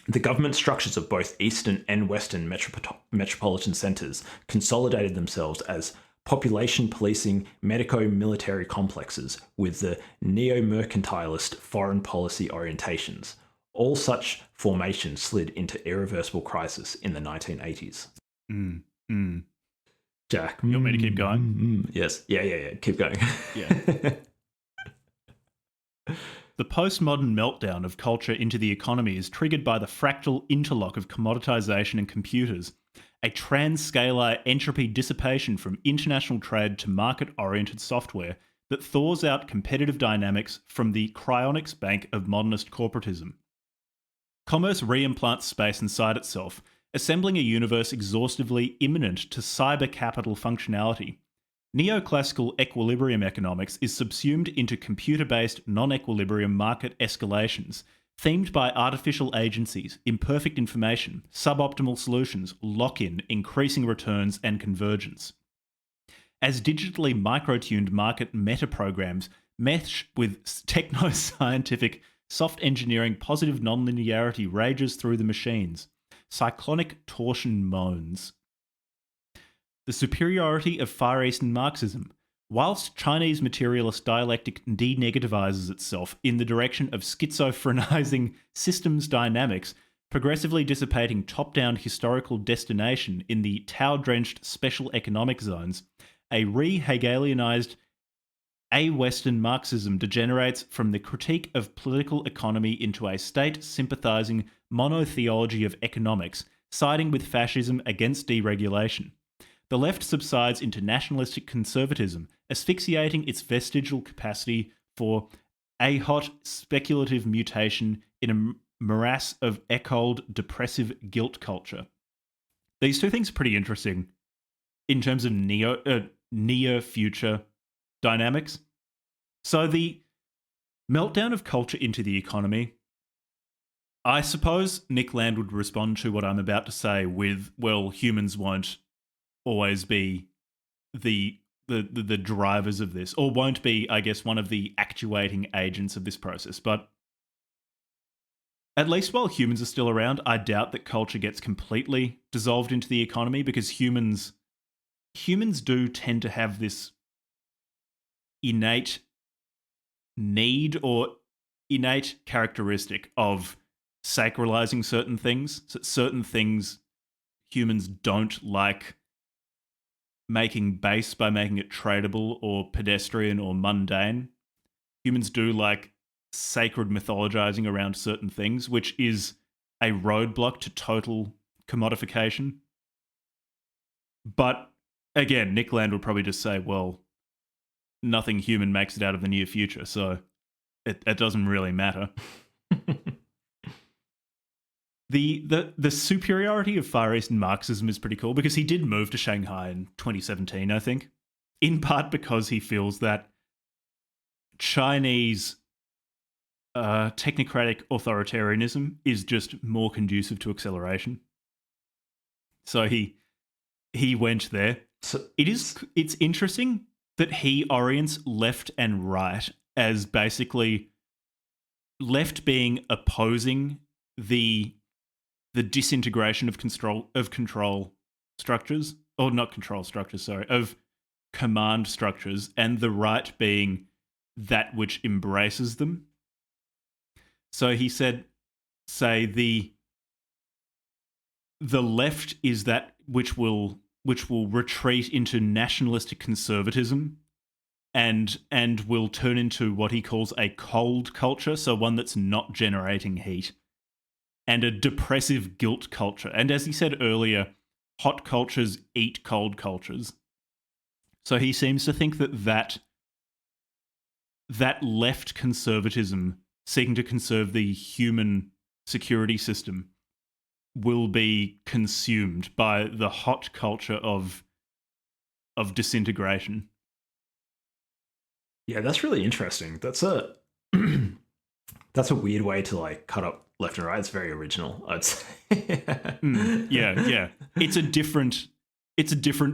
The government structures of both eastern and western metropolitan centers consolidated themselves as population policing medico-military complexes with the neo-mercantilist foreign policy orientations. All such formations slid into irreversible crisis in the 1980s. Jack. You want me to keep going? Yes. Yeah. Keep going. Yeah. The postmodern meltdown of culture into the economy is triggered by the fractal interlock of commoditization and computers, a transscalar entropy dissipation from international trade to market-oriented software that thaws out competitive dynamics from the cryonics bank of modernist corporatism. Commerce re-implants space inside itself, assembling a universe exhaustively imminent to cyber-capital functionality. Neoclassical equilibrium economics is subsumed into computer-based non-equilibrium market escalations, themed by artificial agencies, imperfect information, suboptimal solutions, lock-in, increasing returns, and convergence. As digitally micro-tuned market meta-programs mesh with techno-scientific soft engineering positive nonlinearity rages through the machines, cyclonic torsion moans. The superiority of Far Eastern Marxism. Whilst Chinese materialist dialectic denegativizes itself in the direction of schizophrenizing systems dynamics, progressively dissipating top-down historical destination in the Tao-drenched special economic zones, a re-Hegelianized a-Western Marxism degenerates from the critique of political economy into a state-sympathizing monotheology of economics, siding with fascism against deregulation. The left subsides into nationalistic conservatism, asphyxiating its vestigial capacity for a hot speculative mutation in a morass of echoed depressive guilt culture. These two things are pretty interesting in terms of near-future dynamics. So the Meltdown of culture into the economy. I suppose Nick Land would respond to what I'm about to say with, well, humans won't always be the drivers of this, or won't be, I guess, one of the actuating agents of this process. But at least while humans are still around, I doubt that culture gets completely dissolved into the economy, because humans do tend to have this innate need or innate characteristic of sacralizing certain things. So certain things humans don't like making base by making it tradable or pedestrian or mundane. Humans do like sacred mythologizing around certain things, which is a roadblock to total commodification. But again, Nick Land would probably just say, well, nothing human makes it out of the near future, so it doesn't really matter. The superiority of Far Eastern Marxism is pretty cool, because he did move to Shanghai in 2017, I think, in part because he feels that Chinese technocratic authoritarianism is just more conducive to acceleration. So he went there. So It's interesting that he orients left and right as basically left being opposing the disintegration of control structures, or not control structures, sorry, of command structures, and the right being that which embraces them. So he said, say the left is that which will retreat into nationalistic conservatism and will turn into what he calls a cold culture, so one that's not generating heat, and a depressive guilt culture. And as he said earlier, hot cultures eat cold cultures. So he seems to think that left conservatism seeking to conserve the human security system will be consumed by the hot culture of disintegration. Yeah, that's really interesting. That's a that's a weird way to like cut up left and right. It's very original, I'd say. Yeah. It's a different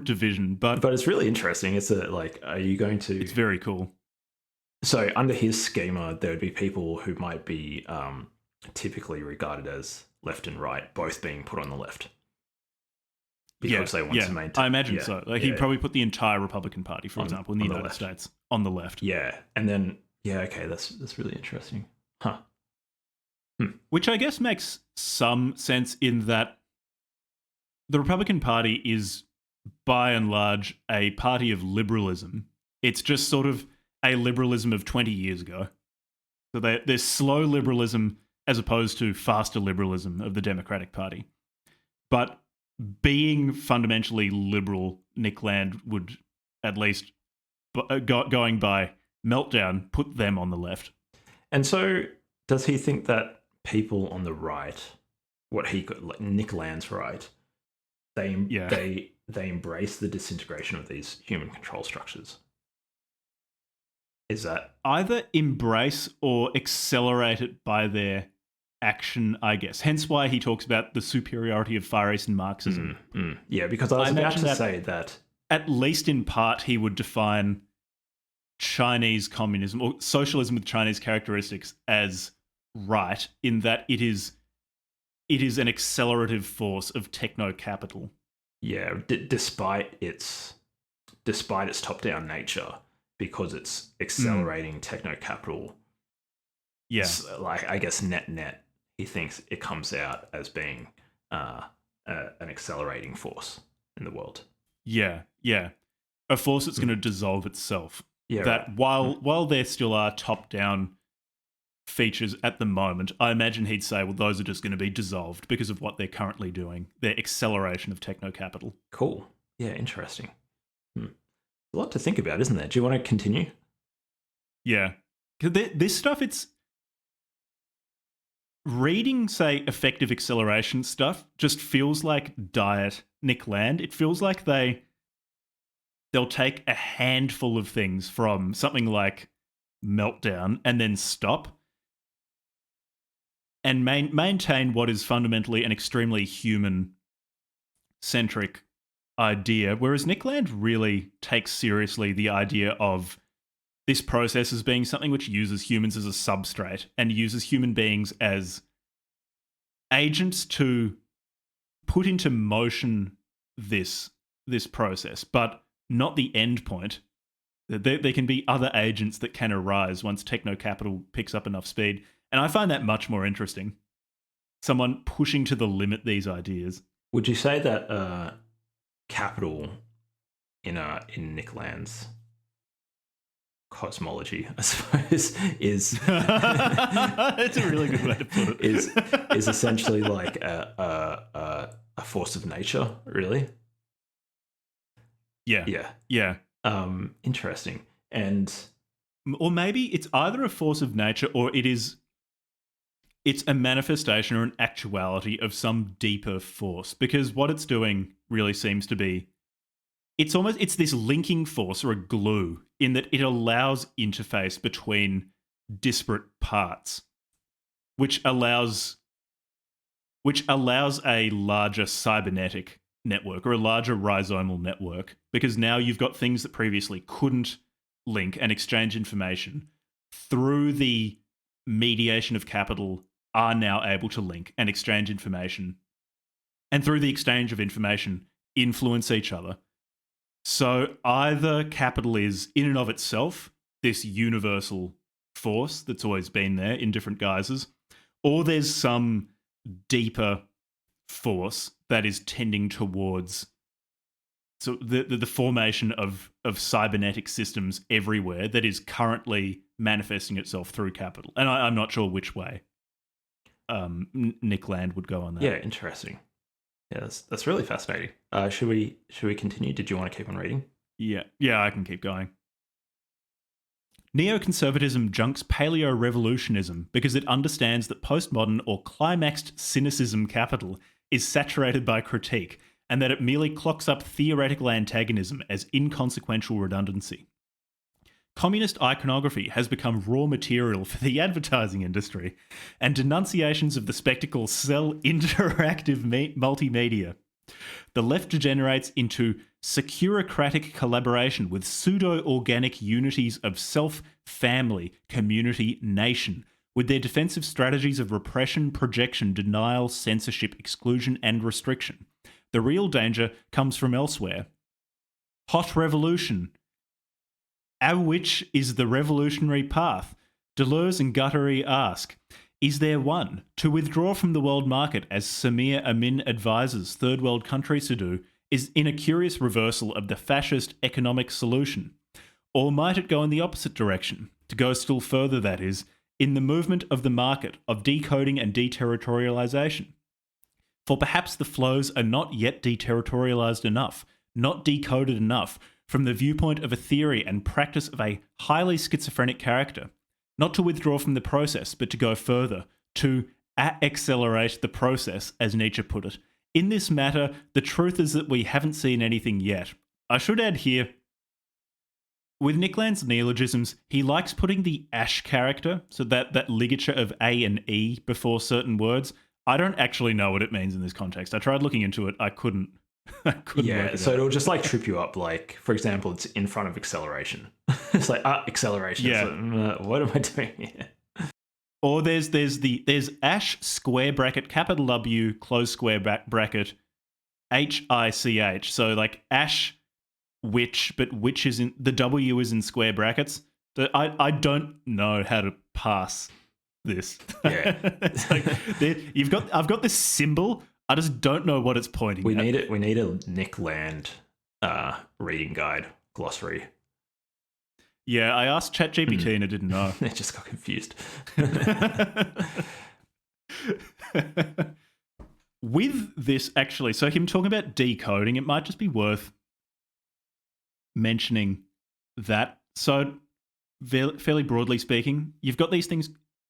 division, but it's really interesting. It's are you going to? It's very cool. So under his schema, there would be people who might be typically regarded as left and right, both being put on the left. Because they want to maintain. I imagine so. He'd probably put the entire Republican Party, for example, in the United States, on the left. Yeah. And then, okay, that's really interesting. Huh. Which I guess makes some sense in that the Republican Party is, by and large, a party of liberalism. It's just sort of a liberalism of 20 years ago. So there's slow liberalism as opposed to faster liberalism of the Democratic Party. But being fundamentally liberal, Nick Land would, at least going by Meltdown, put them on the left. And so does he think that people on the right, what he got, like Nick Land's right, they embrace the disintegration of these human control structures? Is that either embrace or accelerate it by their action, I guess. Hence why he talks about the superiority of Far Eastern Marxism. Yeah, because I was about to say that at least in part he would define Chinese communism or socialism with Chinese characteristics as right, in that it is an accelerative force of technocapital. Yeah, despite its top-down nature, because it's accelerating technocapital. Yeah, I guess net, he thinks it comes out as being an accelerating force in the world. Yeah, a force that's going to dissolve itself. Yeah, that right. while there still are top-down features at the moment, I imagine he'd say, well, those are just going to be dissolved because of what they're currently doing, their acceleration of technocapital. Cool. Yeah, interesting. A lot to think about, isn't there? Do you want to continue? Yeah. This stuff, it's reading, say, effective acceleration stuff just feels like diet Nick Land. It feels like they'll take a handful of things from something like meltdown and then stop and maintain what is fundamentally an extremely human-centric idea, whereas Nick Land really takes seriously the idea of this process as being something which uses humans as a substrate and uses human beings as agents to put into motion this process, but not the end point. There can be other agents that can arise once technocapital picks up enough speed. And I find that much more interesting. Someone pushing to the limit these ideas. Would you say that capital in Nick Land's cosmology, I suppose, is that's a really good way to put it. is essentially like a force of nature, really? Yeah. Interesting. And or maybe it's either a force of nature or it's a manifestation or an actuality of some deeper force, because what it's doing really seems to be it's this linking force or a glue, in that it allows interface between disparate parts, which allows a larger cybernetic network or a larger rhizomal network, because now you've got things that previously couldn't link and exchange information through the mediation of capital are now able to link and exchange information, and through the exchange of information influence each other. So either capital is in and of itself this universal force that's always been there in different guises, or there's some deeper force that is tending towards the formation of cybernetic systems everywhere that is currently manifesting itself through capital. And I'm not sure which way Nick Land would go on that. Yeah, interesting. Yeah, that's really fascinating. Should we continue? Did you want to keep on reading? Yeah, I can keep going. Neoconservatism junks paleo-revolutionism because it understands that postmodern or climaxed cynicism capital is saturated by critique, and that it merely clocks up theoretical antagonism as inconsequential redundancy. Communist iconography has become raw material for the advertising industry, and denunciations of the spectacle sell interactive multimedia. The left degenerates into securocratic collaboration with pseudo-organic unities of self, family, community, nation, with their defensive strategies of repression, projection, denial, censorship, exclusion, and restriction. The real danger comes from elsewhere. Hot revolution. Which is the revolutionary path? Deleuze and Guattari ask, is there one? To withdraw from the world market, as Samir Amin advises third world countries to do, is in a curious reversal of the fascist economic solution. Or might it go in the opposite direction? To go still further, that is, in the movement of the market, of decoding and deterritorialization. For perhaps the flows are not yet deterritorialized enough, not decoded enough, from the viewpoint of a theory and practice of a highly schizophrenic character, not to withdraw from the process, but to go further, to accelerate the process, as Nietzsche put it. In this matter, the truth is that we haven't seen anything yet. I should add here, with Nick Land's neologisms, he likes putting the ash character, so that ligature of A and E before certain words. I don't actually know what it means in this context. I tried looking into it. I couldn't work it so out. It'll just like trip you up. Like, for example, it's in front of acceleration. It's like, acceleration. Yeah. Like, what am I doing here? Or there's ash square bracket capital W close square bracket HICH. So like ash which, but which is in the W is in square brackets. So I don't know how to pass this. Yeah. It's like I've got this symbol. I just don't know what it's pointing at. We need a Nick Land reading guide glossary. Yeah, I asked ChatGPT and it didn't know. It just got confused. With this, actually, so him talking about decoding, it might just be worth mentioning that. So, fairly broadly speaking, you've got these things,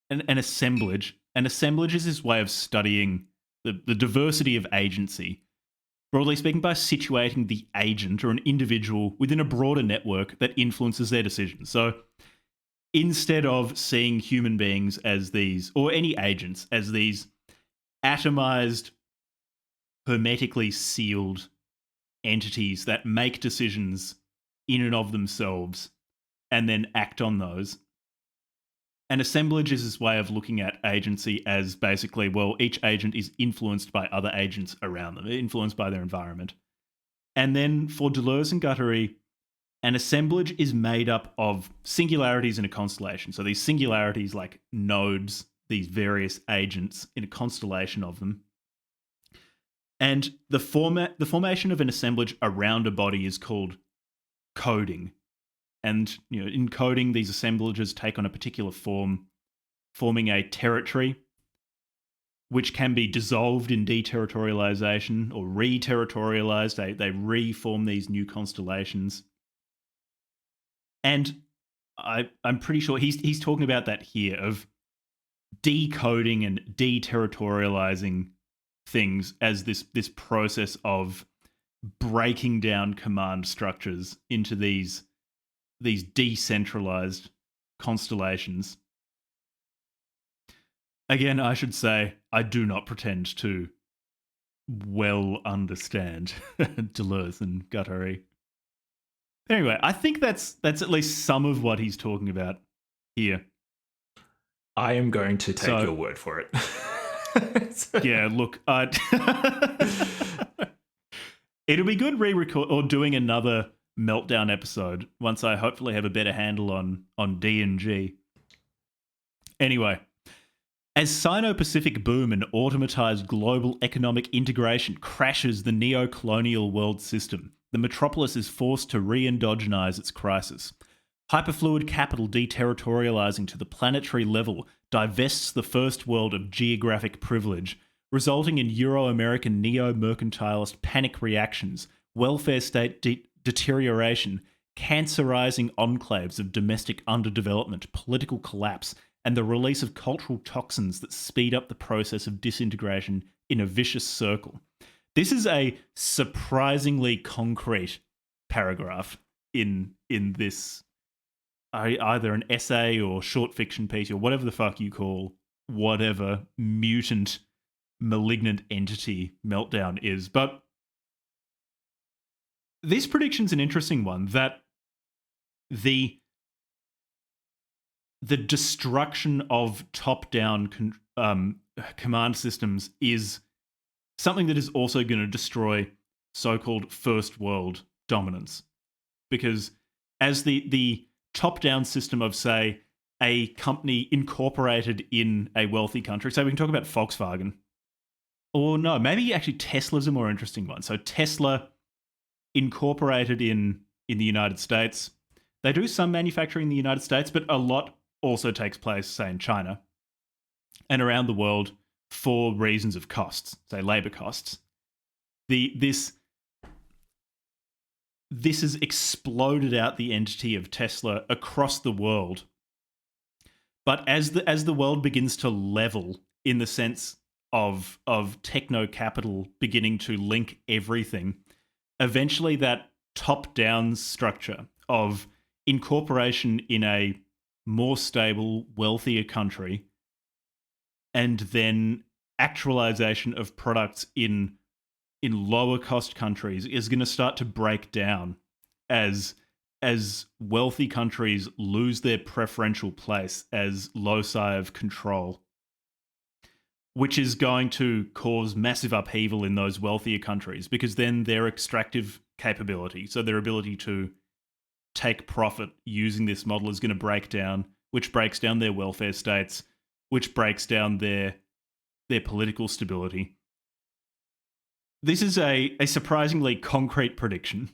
an assemblage. An assemblage is this way of studying the diversity of agency, broadly speaking, by situating the agent or an individual within a broader network that influences their decisions. So instead of seeing human beings as these, or any agents, as these atomized, hermetically sealed entities that make decisions in and of themselves and then act on those. An assemblage is this way of looking at agency as basically, well, each agent is influenced by other agents around them, influenced by their environment. And then for Deleuze and Guattari, an assemblage is made up of singularities in a constellation. So these singularities, like nodes, these various agents in a constellation of them. And the formation of an assemblage around a body is called coding. And in coding, these assemblages take on a particular form, forming a territory, which can be dissolved in deterritorialization or re-territorialized. They reform these new constellations. And I'm pretty sure he's talking about that here, of decoding and deterritorializing things as this process of breaking down command structures into these decentralized constellations. Again, I should say, I do not pretend to well understand Deleuze and Guattari. Anyway, I think that's at least some of what he's talking about here. I am going to take your word for it. Yeah, look, it'll be good re-record or doing another Meltdown episode once I hopefully have a better handle on D and G. Anyway, as Sino-Pacific boom and automatized global economic integration crashes the neo-colonial world system, the metropolis is forced to re-endogenize its crisis. Hyperfluid capital deterritorializing to the planetary level divests the first world of geographic privilege, resulting in Euro-American neo-mercantilist panic reactions, welfare state deterioration, cancerizing enclaves of domestic underdevelopment, political collapse, and the release of cultural toxins that speed up the process of disintegration in a vicious circle. This is a surprisingly concrete paragraph in this, either an essay or short fiction piece or whatever the fuck you call whatever mutant, malignant entity Meltdown is. But this prediction's an interesting one, that the destruction of top-down command systems is something that is also going to destroy so-called first world dominance. Because as the top-down system of, say, a company incorporated in a wealthy country, so we can talk about Volkswagen, or no, maybe actually Tesla's a more interesting one. So Tesla incorporated in the United States. They do some manufacturing in the United States, but a lot also takes place, say, in China and around the world for reasons of costs, say labor costs. This has exploded out the entity of Tesla across the world. But as the world begins to level in the sense of technocapital beginning to link everything, eventually that top-down structure of incorporation in a more stable, wealthier country, and then actualization of products in lower cost countries is going to start to break down as wealthy countries lose their preferential place as loci of control, which is going to cause massive upheaval in those wealthier countries, because then their extractive capability, so their ability to take profit using this model, is going to break down, which breaks down their welfare states, which breaks down their political stability. This is a surprisingly concrete prediction.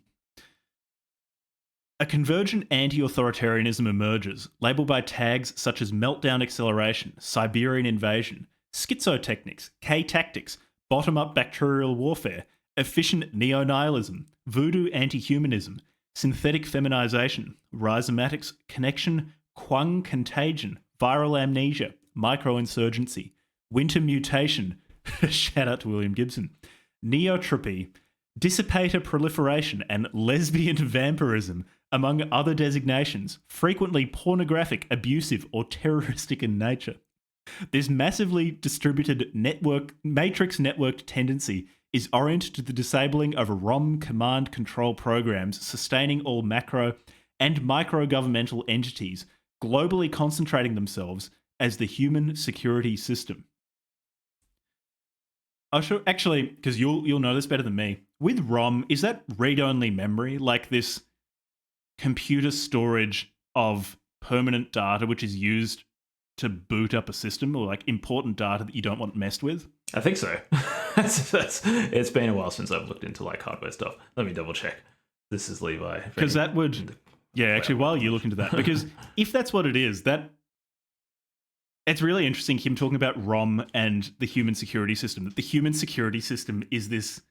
A convergent anti-authoritarianism emerges, labelled by tags such as meltdown acceleration, Siberian invasion, schizotechnics, K-tactics, bottom-up bacterial warfare, efficient neo-nihilism, voodoo anti-humanism, synthetic feminization, rhizomatics, connection, quang contagion, viral amnesia, microinsurgency, winter mutation, shout out to William Gibson, neotropy, dissipator proliferation, and lesbian vampirism among other designations, frequently pornographic, abusive, or terroristic in nature. This massively distributed matrix networked tendency is oriented to the disabling of ROM command control programs sustaining all macro and micro governmental entities, globally concentrating themselves as the human security system. I'll show, actually, because you'll know this better than me. With ROM, is that read-only memory, like this computer storage of permanent data which is used to boot up a system, or like important data that you don't want messed with? I think so. It's been a while since I've looked into like hardware stuff. Let me double check. This is Levi. Because that would, yeah, actually, while you look into that, because if that's what it is, that it's really interesting him talking about ROM and the human security system. That the human security system is this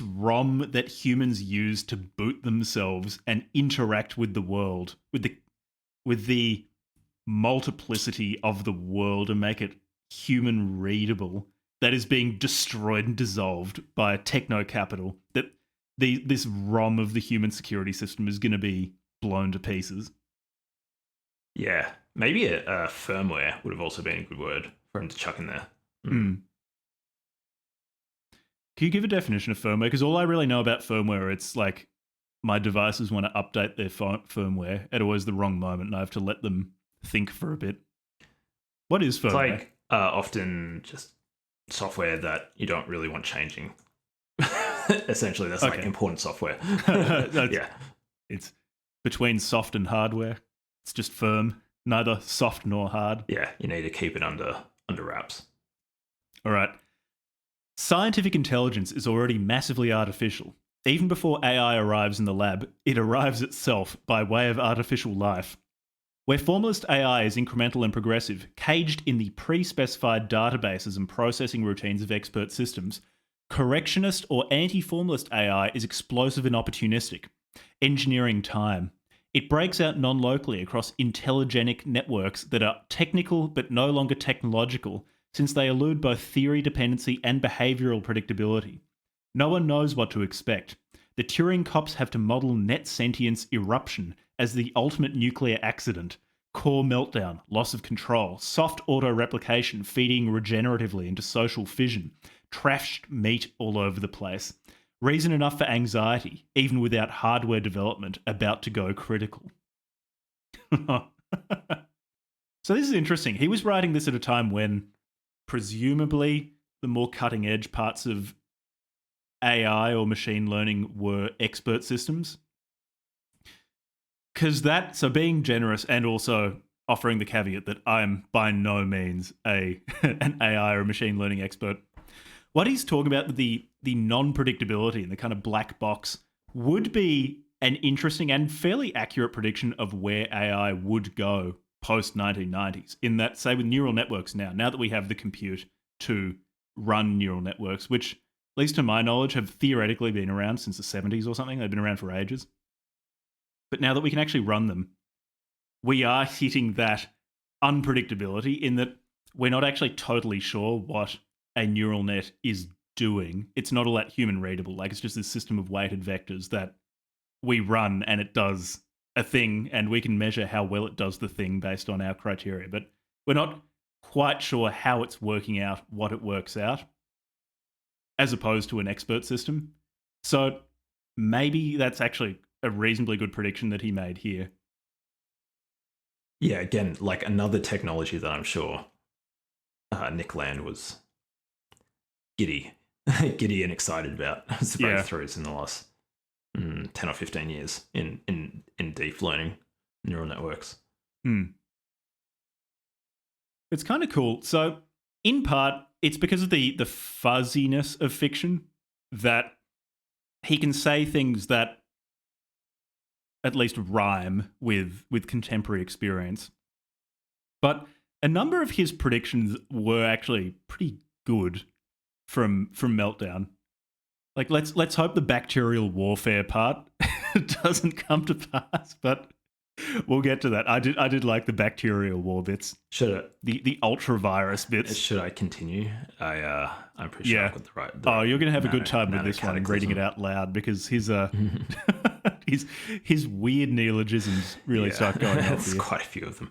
ROM that humans use to boot themselves and interact with the world, with the multiplicity of the world, and make it human readable, that is being destroyed and dissolved by technocapital. That this ROM of the human security system is going to be blown to pieces. Yeah, maybe a firmware would have also been a good word for him to chuck in there. Can you give a definition of firmware? Because all I really know about firmware, it's like my devices want to update their firmware at always the wrong moment, and I have to let them think for a bit. What is firmware? It's like often just software that you don't really want changing. Essentially, that's like important software. Yeah. It's between soft and hardware. It's just firm, neither soft nor hard. Yeah, you need to keep it under wraps. All right. Scientific intelligence is already massively artificial. Even before AI arrives in the lab, it arrives itself by way of artificial life. Where formalist AI is incremental and progressive, caged in the pre-specified databases and processing routines of expert systems, correctionist or anti-formalist AI is explosive and opportunistic, engineering time. It breaks out non-locally across intelligenic networks that are technical but no longer technological, since they elude both theory dependency and behavioural predictability. No one knows what to expect. The Turing cops have to model net sentience eruption as the ultimate nuclear accident, core meltdown, loss of control, soft auto-replication feeding regeneratively into social fission, trashed meat all over the place. Reason enough for anxiety, even without hardware development about to go critical. So this is interesting. He was writing this at a time when presumably the more cutting edge parts of AI or machine learning were expert systems. So being generous and also offering the caveat that I am by no means an AI or machine learning expert. What he's talking about with the non-predictability and the kind of black box would be an interesting and fairly accurate prediction of where AI would go post-1990s. In that, say, with neural networks now that we have the compute to run neural networks, which, at least to my knowledge, have theoretically been around since the 70s or something. They've been around for ages. But now that we can actually run them, we are hitting that unpredictability in that we're not actually totally sure what a neural net is doing. It's not all that human readable. Like, it's just this system of weighted vectors that we run and it does a thing, and we can measure how well it does the thing based on our criteria. But we're not quite sure how it's working out what it works out, as opposed to an expert system. So maybe that's actually a reasonably good prediction that he made here. Yeah, again, like another technology that I'm sure Nick Land was giddy and excited about as the breakthroughs in the last 10 or 15 years in deep learning neural networks. It's kind of cool. So in part, it's because of the fuzziness of fiction that he can say things that at least rhyme with contemporary experience. But a number of his predictions were actually pretty good from Meltdown. Like, let's hope the bacterial warfare part doesn't come to pass, but we'll get to that. I did like the bacterial war bits. The ultra virus bits. Should I continue? I'm pretty sure I've got the right. You're gonna have a good time with this one, reading it out loud, because his his weird neologisms really start going off There's here. quite a few of them.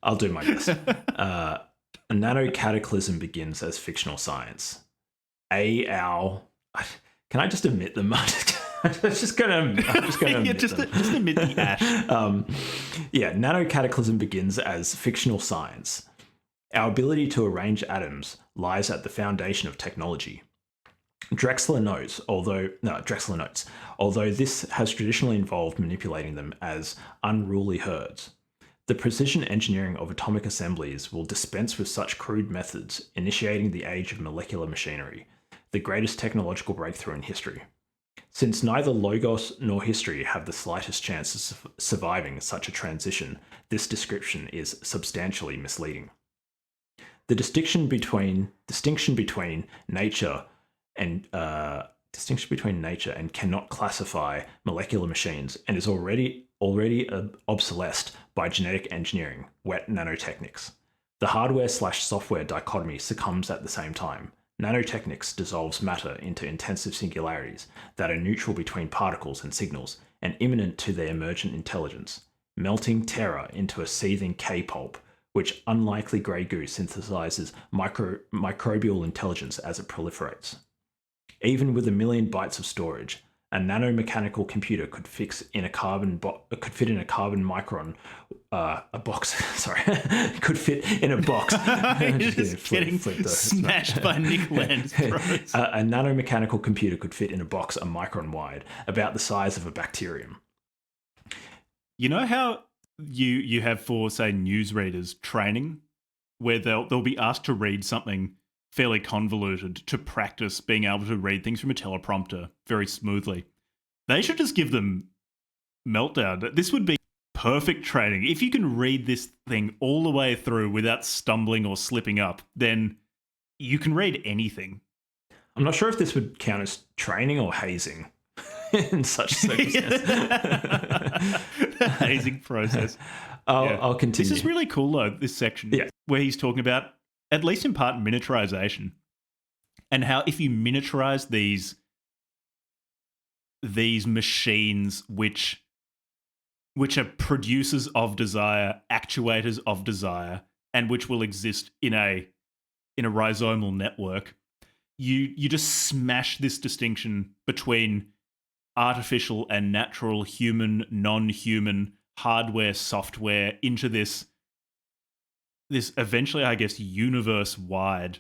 I'll do my best. A nanocataclysm begins as fictional science. Can I just admit them? I'm just gonna admit just them. just admit the ash. Nanocataclysm begins as fictional science. Our ability to arrange atoms lies at the foundation of technology. Drexler notes, although this has traditionally involved manipulating them as unruly herds, the precision engineering of atomic assemblies will dispense with such crude methods, initiating the age of molecular machinery, the greatest technological breakthrough in history. Since neither logos nor history have the slightest chance of surviving such a transition, this description is substantially misleading. The distinction between nature and cannot classify molecular machines and is already obsolesced by genetic engineering, wet nanotechnics. The hardware/software dichotomy succumbs at the same time. Nanotechnics dissolves matter into intensive singularities that are neutral between particles and signals and immanent to their emergent intelligence, melting terror into a seething K-pulp, which unlikely grey goo synthesizes microbial intelligence as it proliferates. Even with 1 million bytes of storage, a nanomechanical computer could fit in a carbon micron, could fit in a box. Just getting smashed by Nick Land's throats. A nanomechanical computer could fit in a box a micron wide, about the size of a bacterium. You know how you have for, say, newsreaders training, where they'll be asked to read something fairly convoluted to practice being able to read things from a teleprompter very smoothly. They should just give them Meltdown. This would be perfect training. If you can read this thing all the way through without stumbling or slipping up, then you can read anything. I'm not sure if this would count as training or hazing in such circumstances. The hazing process. I'll continue. This is really cool, though, this section, where he's talking about, at least in part, miniaturization, and how if you miniaturize these machines which are producers of desire, actuators of desire, and which will exist in a rhizomal network, you just smash this distinction between artificial and natural, human, non-human, hardware, software into this eventually, I guess, universe-wide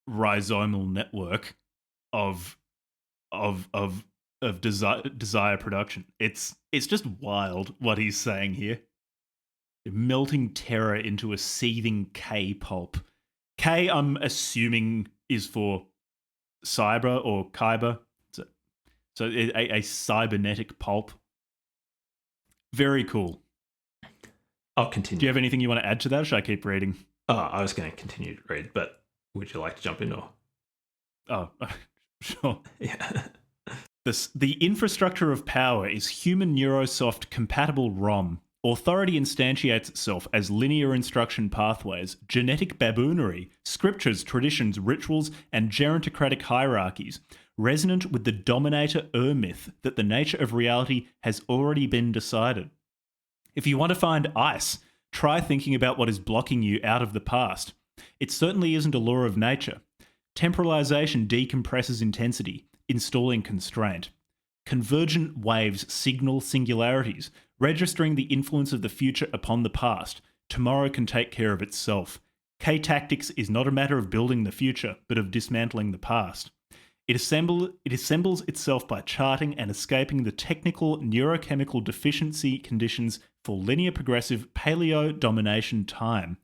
rhizomal network of desire production. It's just wild what he's saying here. Melting terror into a seething K-pulp. K, I'm assuming, is for cyber or kyber. So a cybernetic pulp. Very cool. I'll continue. Do you have anything you want to add to that, or should I keep reading? I was going to continue to read, but would you like to jump in or? Oh, sure. Yeah. The infrastructure of power is human neurosoft compatible ROM. Authority instantiates itself as linear instruction pathways, genetic baboonery, scriptures, traditions, rituals, and gerontocratic hierarchies, resonant with the dominator myth that the nature of reality has already been decided. If you want to find ice, try thinking about what is blocking you out of the past. It certainly isn't a law of nature. Temporalization decompresses intensity, installing constraint. Convergent waves signal singularities, registering the influence of the future upon the past. Tomorrow can take care of itself. K-tactics is not a matter of building the future, but of dismantling the past. It assembles itself by charting and escaping the technical neurochemical deficiency conditions for linear progressive paleo domination time,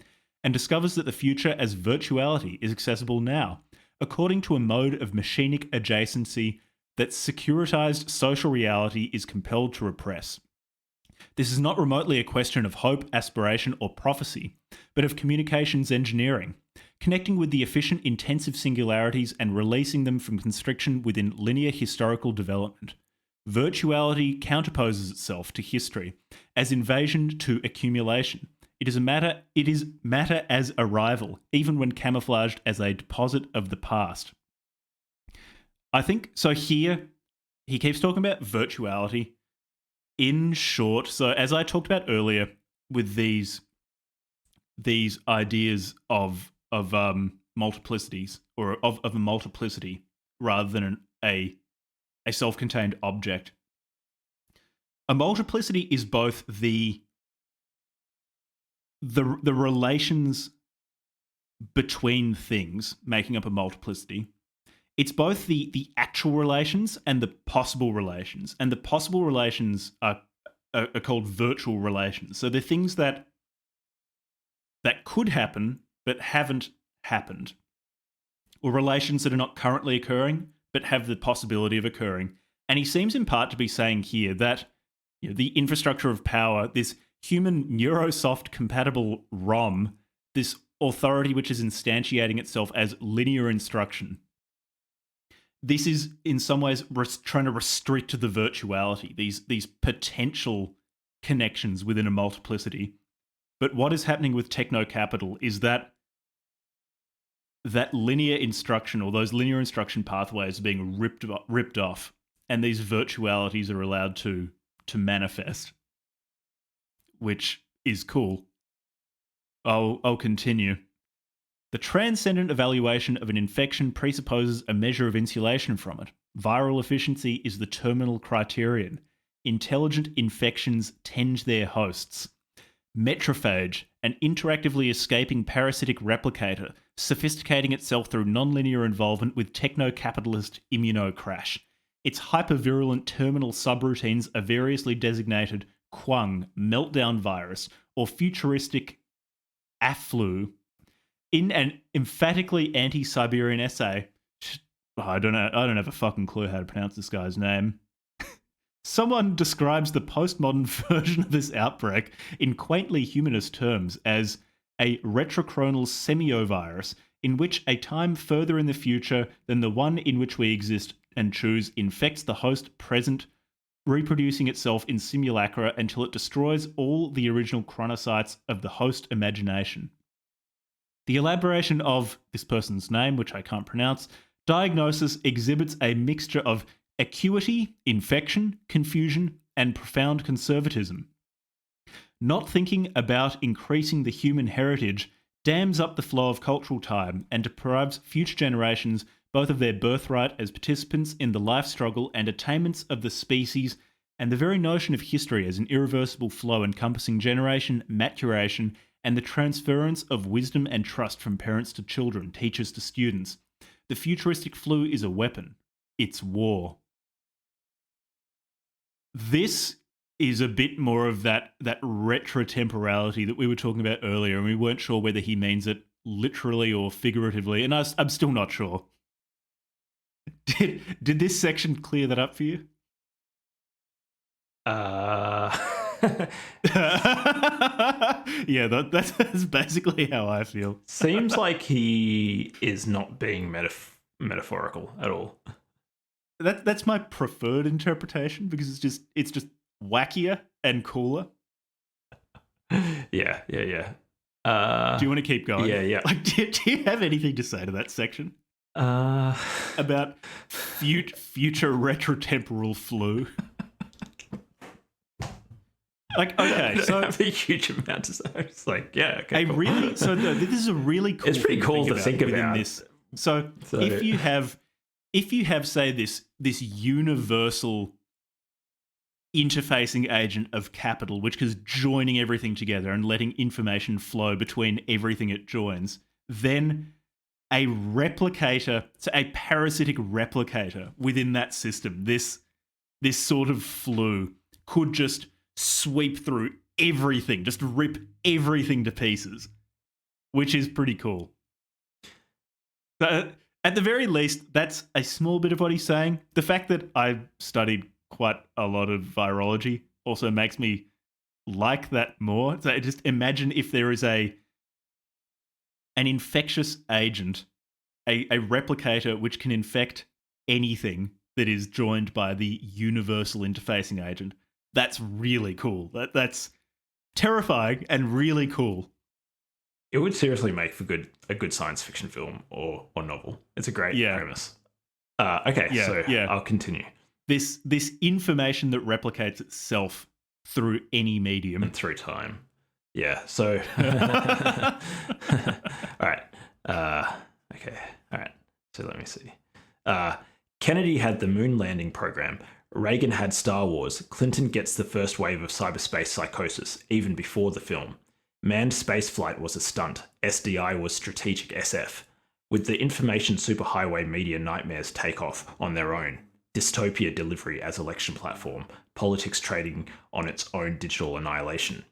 and discovers that the future as virtuality is accessible now, according to a mode of machinic adjacency that securitized social reality is compelled to repress. This is not remotely a question of hope, aspiration, or prophecy, but of communications engineering, connecting with the efficient intensive singularities and releasing them from constriction within linear historical development. Virtuality counterposes itself to history as invasion to accumulation. It is matter as arrival, even when camouflaged as a deposit of the past. I think so. Here, he keeps talking about virtuality. In short, so as I talked about earlier with these ideas of multiplicities, or of a multiplicity rather than a self-contained object. A multiplicity is both the relations between things making up a multiplicity. It's both the actual relations and the possible relations. And the possible relations are called virtual relations. So they're things that could happen but haven't happened. Or relations that are not currently occurring but have the possibility of occurring. And he seems in part to be saying here that the infrastructure of power, this human neurosoft compatible ROM, this authority which is instantiating itself as linear instruction. This is in some ways trying to restrict the virtuality, these potential connections within a multiplicity. But what is happening with technocapital is that linear instruction, or those linear instruction pathways, are being ripped off, and these virtualities are allowed to manifest, which is cool. I'll continue. The transcendent evaluation of an infection presupposes a measure of insulation from it. Viral efficiency is the terminal criterion. Intelligent infections tend their hosts. Metrophage, an interactively escaping parasitic replicator, sophisticating itself through nonlinear involvement with techno-capitalist immunocrash. Its hypervirulent terminal subroutines are variously designated Quang, Meltdown virus, or futuristic Aflu. In an emphatically anti-Siberian essay, I don't have a fucking clue how to pronounce this guy's name. Someone describes the postmodern version of this outbreak in quaintly humanist terms as a retrochronal semiovirus in which a time further in the future than the one in which we exist and choose infects the host present, reproducing itself in simulacra until it destroys all the original chronocytes of the host imagination. The elaboration of this person's name, which I can't pronounce, diagnosis exhibits a mixture of acuity, infection, confusion, and profound conservatism. Not thinking about increasing the human heritage dams up the flow of cultural time and deprives future generations both of their birthright as participants in the life struggle and attainments of the species, and the very notion of history as an irreversible flow encompassing generation, maturation, and the transference of wisdom and trust from parents to children, teachers to students. The futuristic flu is a weapon. It's war. This is a bit more of that retrotemporality that we were talking about earlier, and we weren't sure whether he means it literally or figuratively, and I'm still not sure. Did this section clear that up for you? Yeah, that's basically how I feel. Seems like he is not being metaphorical at all. That's my preferred interpretation, because it's just wackier and cooler. Yeah. Do you want to keep going? Yeah. Like, do you have anything to say to that section? About future retrotemporal flu? Like, okay, so I have a huge amount to say. It's like, yeah, okay. Cool. This is a really cool. It's pretty cool to think about this. So if you have, say, this universal interfacing agent of capital, which is joining everything together and letting information flow between everything it joins, then a replicator, so a parasitic replicator within that system, this sort of flu could just sweep through everything, just rip everything to pieces, which is pretty cool. But at the very least, that's a small bit of what he's saying. The fact that I've studied quite a lot of virology also makes me like that more. So just imagine if there is an infectious agent, a replicator which can infect anything that is joined by the universal interfacing agent. That's really cool. That's terrifying and really cool. It would seriously make for a good science fiction film or novel. It's a great premise. Okay, I'll continue. this information that replicates itself through any medium and through time. Yeah. So, all right. Okay. All right. So let me see. Kennedy had the moon landing program. Reagan had Star Wars. Clinton gets the first wave of cyberspace psychosis, even before the film. Manned spaceflight was a stunt. SDI was strategic SF. With the information superhighway media nightmares take off on their own. Dystopia delivery as election platform. Politics trading on its own digital annihilation.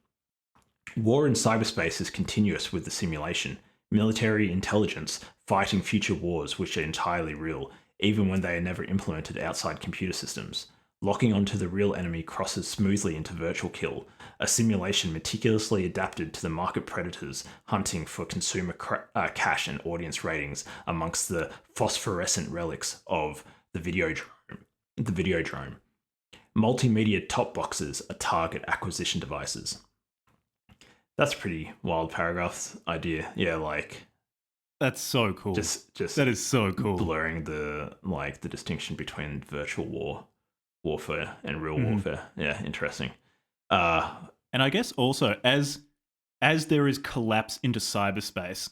War in cyberspace is continuous with the simulation. Military intelligence fighting future wars which are entirely real, even when they are never implemented outside computer systems. Locking onto the real enemy crosses smoothly into virtual kill, a simulation meticulously adapted to the market predators hunting for consumer cash and audience ratings amongst the phosphorescent relics of the Videodrome. Multimedia top boxes are target acquisition devices. That's a pretty wild paragraph idea. Yeah, like that's so cool. Just that is so cool. Blurring the distinction between virtual warfare and real warfare. Yeah, interesting. And I guess also as there is collapse into cyberspace,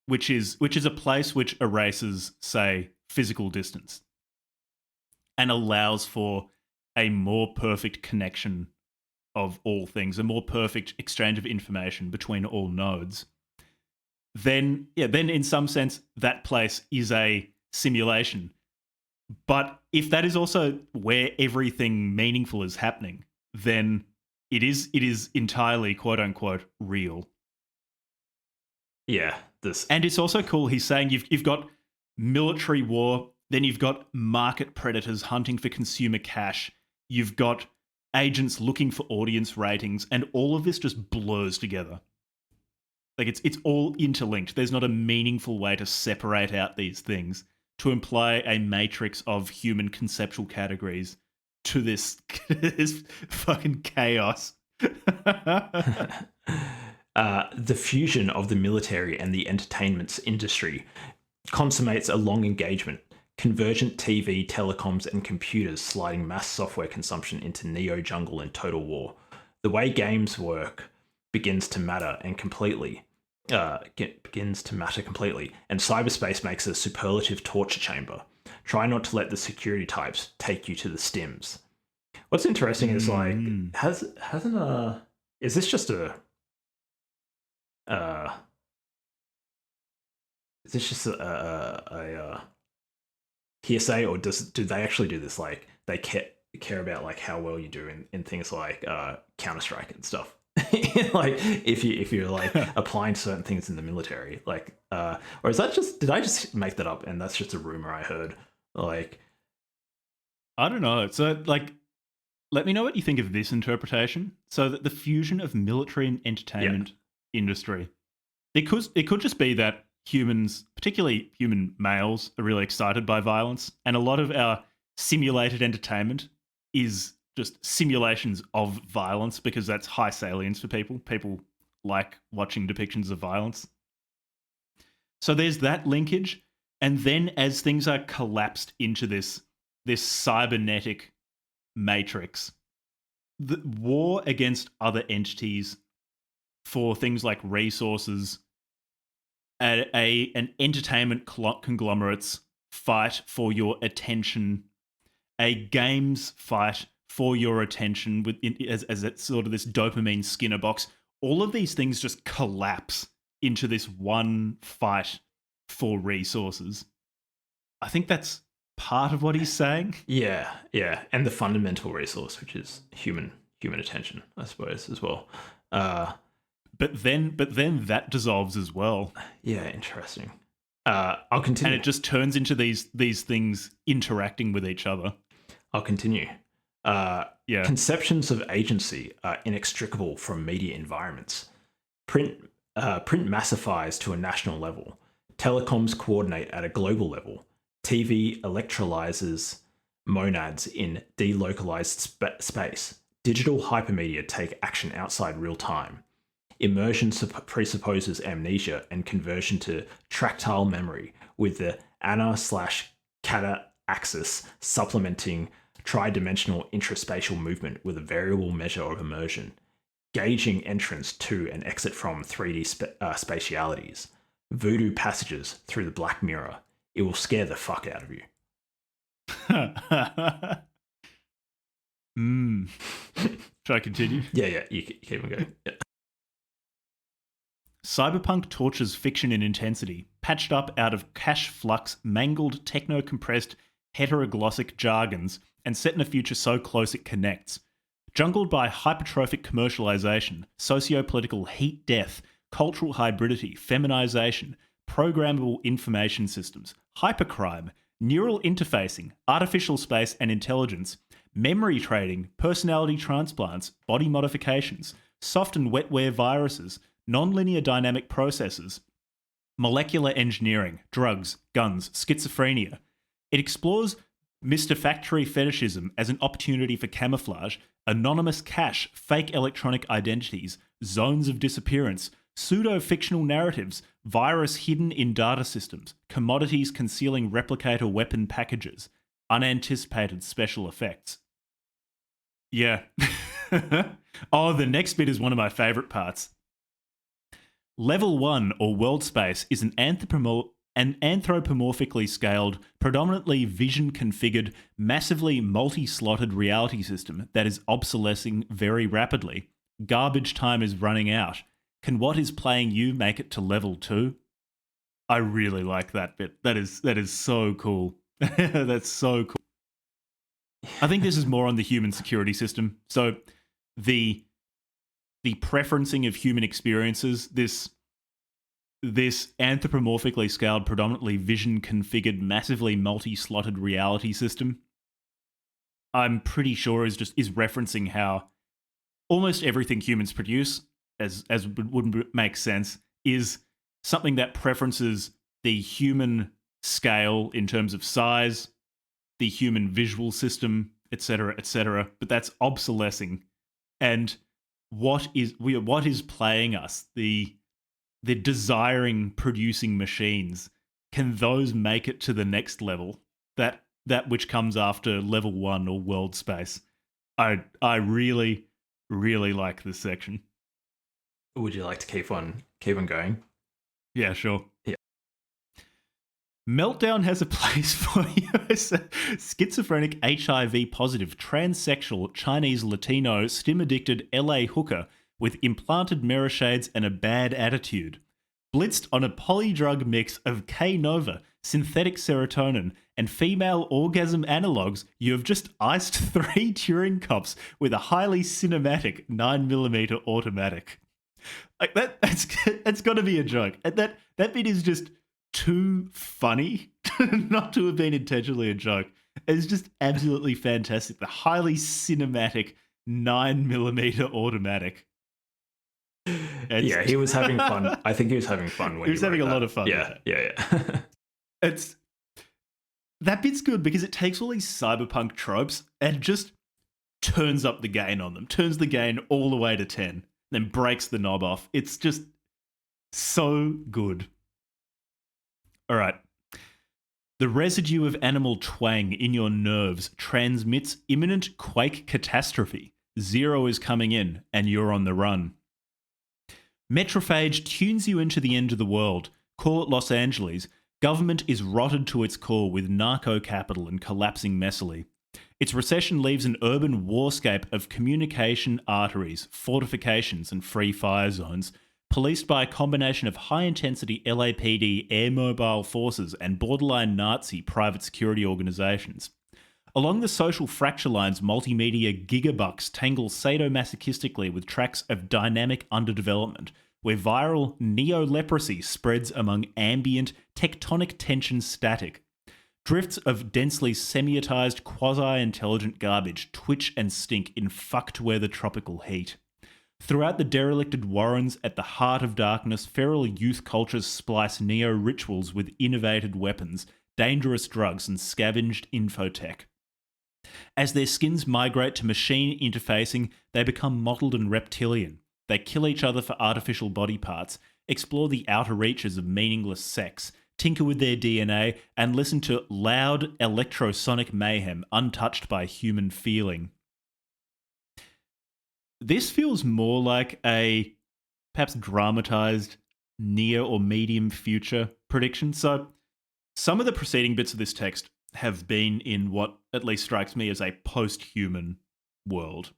which is a place which erases, say, physical distance and allows for a more perfect connection of all things, a more perfect exchange of information between all nodes, then in some sense that place is a simulation. But if that is also where everything meaningful is happening, then it is entirely quote unquote real. Yeah, and it's also cool. He's saying you've got military war, then you've got market predators hunting for consumer cash, you've got agents looking for audience ratings, and all of this just blurs together. Like it's all interlinked. There's not a meaningful way to separate out these things to imply a matrix of human conceptual categories to this fucking chaos. The fusion of the military and the entertainment industry consummates a long engagement. Convergent TV, telecoms, and computers sliding mass software consumption into neo-jungle and total war. The way games work begins to matter completely, and cyberspace makes a superlative torture chamber. Try not to let the security types take you to the stims. What's interesting is is this just a hearsay, or do they actually do this? Like they care about like how well you do in things like Counter-Strike and stuff. Like if you're like applying certain things in the military, like or is that did I just make that up and that's just a rumor I heard? Like I don't know. So like let me know what you think of this interpretation. So that the fusion of military and entertainment industry, it could just be that humans, particularly human males, are really excited by violence, and a lot of our simulated entertainment is just simulations of violence because that's high salience for people. People like watching depictions of violence. So there's that linkage, and then as things are collapsed into this cybernetic matrix, the war against other entities for things like resources, an entertainment conglomerate's fight for your attention, a games fight for your attention as it's sort of this dopamine Skinner box. All of these things just collapse into this one fight for resources. I think that's part of what he's saying. Yeah, and the fundamental resource, which is human attention, I suppose, as well. But then that dissolves as well. Yeah, interesting. I'll continue. And it just turns into these things interacting with each other. I'll continue. Conceptions of agency are inextricable from media environments. Print massifies to a national level. Telecoms coordinate at a global level. TV electrolyzes monads in delocalized space. Digital hypermedia take action outside real time. Immersion presupposes amnesia and conversion to tractile memory, with the ana/kata axis supplementing tri-dimensional intraspatial movement with a variable measure of immersion, gauging entrance to and exit from 3D spatialities, voodoo passages through the black mirror. It will scare the fuck out of you. Should I continue? Yeah, you keep on going. Yeah. Cyberpunk tortures fiction in intensity, patched up out of cache flux, mangled, techno-compressed, heteroglossic jargons, and set in a future so close it connects. Jungled by hypertrophic commercialization, socio-political heat death, cultural hybridity, feminization, programmable information systems, hypercrime, neural interfacing, artificial space and intelligence, memory trading, personality transplants, body modifications, soft and wetware viruses, nonlinear dynamic processes, molecular engineering, drugs, guns, schizophrenia. It explores Mr. Factory fetishism as an opportunity for camouflage, anonymous cache, fake electronic identities, zones of disappearance, pseudo-fictional narratives, virus hidden in data systems, commodities concealing replicator weapon packages, unanticipated special effects. Yeah. Oh, the next bit is one of my favourite parts. Level 1, or world space, is an anthropomorphically scaled, predominantly vision-configured, massively multi-slotted reality system that is obsolescing very rapidly. Garbage time is running out. Can what is playing you make it to level 2? I really like that bit. That is so cool. That's so cool. I think this is more on the human security system. So the preferencing of human experiences, this anthropomorphically scaled, predominantly vision-configured, massively multi-slotted reality system, I'm pretty sure is referencing how almost everything humans produce, as would make sense, is something that preferences the human scale in terms of size, the human visual system, etc., etc. But that's obsolescing, and what is playing us, the desiring producing machines, can those make it to the next level, that which comes after level 1 or world space? I really like this section. Would you like to keep on going? Yeah, sure. Yeah. Meltdown has a place for you as a schizophrenic, HIV positive, transsexual, Chinese Latino, stim addicted LA hooker with implanted mirrorshades and a bad attitude. Blitzed on a polydrug mix of K-Nova, synthetic serotonin, and female orgasm analogues, you have just iced 3 Turing cops with a highly cinematic 9mm automatic. Like that's got to be a joke. And that bit is just too funny not to have been intentionally a joke. It's just absolutely fantastic. The highly cinematic 9mm automatic. Yeah, he was having fun. I think he was having fun when he was having a lot of fun. Yeah. That bit's good because it takes all these cyberpunk tropes and just turns up the gain on them, turns the gain all the way to 10, then breaks the knob off. It's just so good. All right. The residue of animal twang in your nerves transmits imminent quake catastrophe. Zero is coming in and you're on the run. Metrophage tunes you into the end of the world. Call it Los Angeles. Government is rotted to its core with narco-capital and collapsing messily. Its recession leaves an urban warscape of communication arteries, fortifications and free fire zones, policed by a combination of high-intensity LAPD air mobile forces and borderline Nazi private security organisations. Along the social fracture lines, multimedia gigabucks tangle sadomasochistically with tracks of dynamic underdevelopment, where viral neo-leprosy spreads among ambient, tectonic tension static. Drifts of densely semiotized, quasi-intelligent garbage twitch and stink in fucked-weather tropical heat. Throughout the derelicted warrens at the heart of darkness, feral youth cultures splice neo-rituals with innovated weapons, dangerous drugs, and scavenged infotech. As their skins migrate to machine interfacing, they become mottled and reptilian. They kill each other for artificial body parts, explore the outer reaches of meaningless sex, tinker with their DNA, and listen to loud electrosonic mayhem untouched by human feeling. This feels more like a perhaps dramatized near or medium future prediction. So some of the preceding bits of this text have been in what at least strikes me as a post-human world.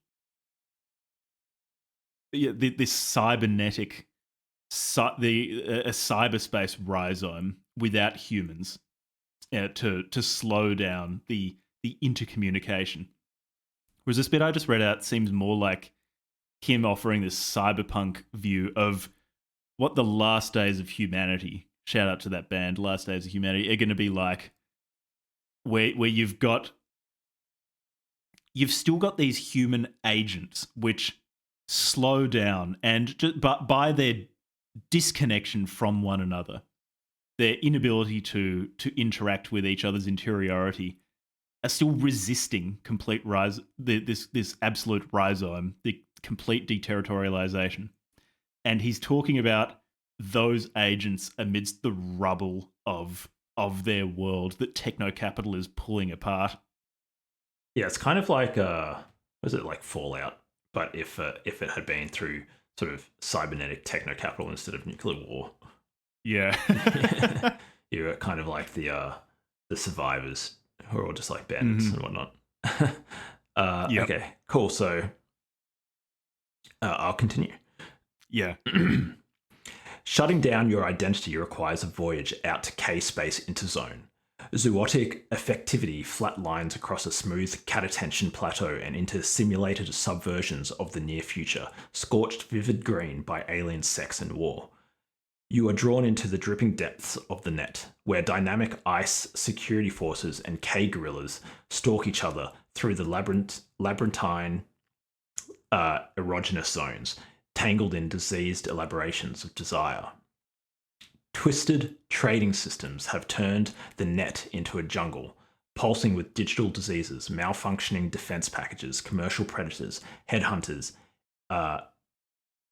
Yeah, this cybernetic, a cyberspace rhizome without humans to slow down the intercommunication. Whereas this bit I just read out seems more like him offering this cyberpunk view of what the last days of humanity, shout out to that band, Last Days of Humanity, are going to be like, where you've still got these human agents which slow down but by their disconnection from one another, their inability to interact with each other's interiority, are still resisting complete this absolute rhizome, the complete deterritorialization. And he's talking about those agents amidst the rubble of their world that technocapital is pulling apart. Yeah, it's kind of like was it like Fallout, but if it had been through sort of cybernetic technocapital instead of nuclear war. Yeah. You're kind of like the survivors who are all just like bandits and whatnot. Yep. Okay, cool. So I'll continue. Yeah. Shutting down your identity requires a voyage out to K-space interzone. Zootic effectivity flat lines across a smooth catatension plateau and into simulated subversions of the near future, scorched vivid green by alien sex and war. You are drawn into the dripping depths of the net, where dynamic ICE security forces and K-guerrillas stalk each other through the labyrinthine erogenous zones, tangled in diseased elaborations of desire. Twisted trading systems have turned the net into a jungle, pulsing with digital diseases, malfunctioning defense packages, commercial predators, headhunters,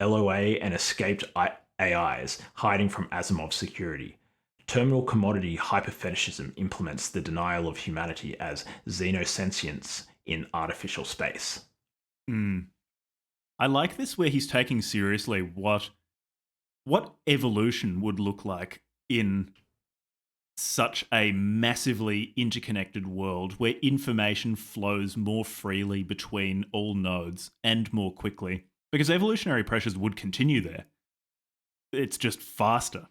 LOA and escaped AIs hiding from Asimov's security. Terminal commodity hyperfetishism implements the denial of humanity as xenosentience in artificial space. I like this where he's taking seriously what evolution would look like in such a massively interconnected world where information flows more freely between all nodes and more quickly, because evolutionary pressures would continue there. It's just faster.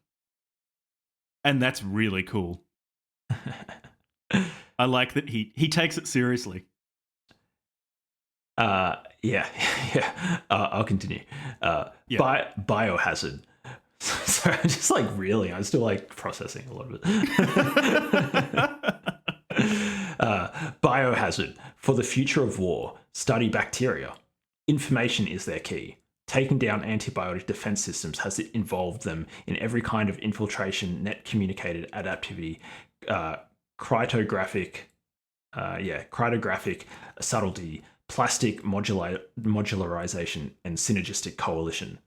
And that's really cool. I like that he takes it seriously. Yeah. I'll continue. Biohazard. Sorry, I'm just like reeling. I'm still like processing a lot of it. Biohazard. For the future of war, study bacteria. Information is their key. Taking down antibiotic defense systems has involved them in every kind of infiltration, net communicated adaptivity, cryptographic subtlety, plastic modularization, and synergistic coalition.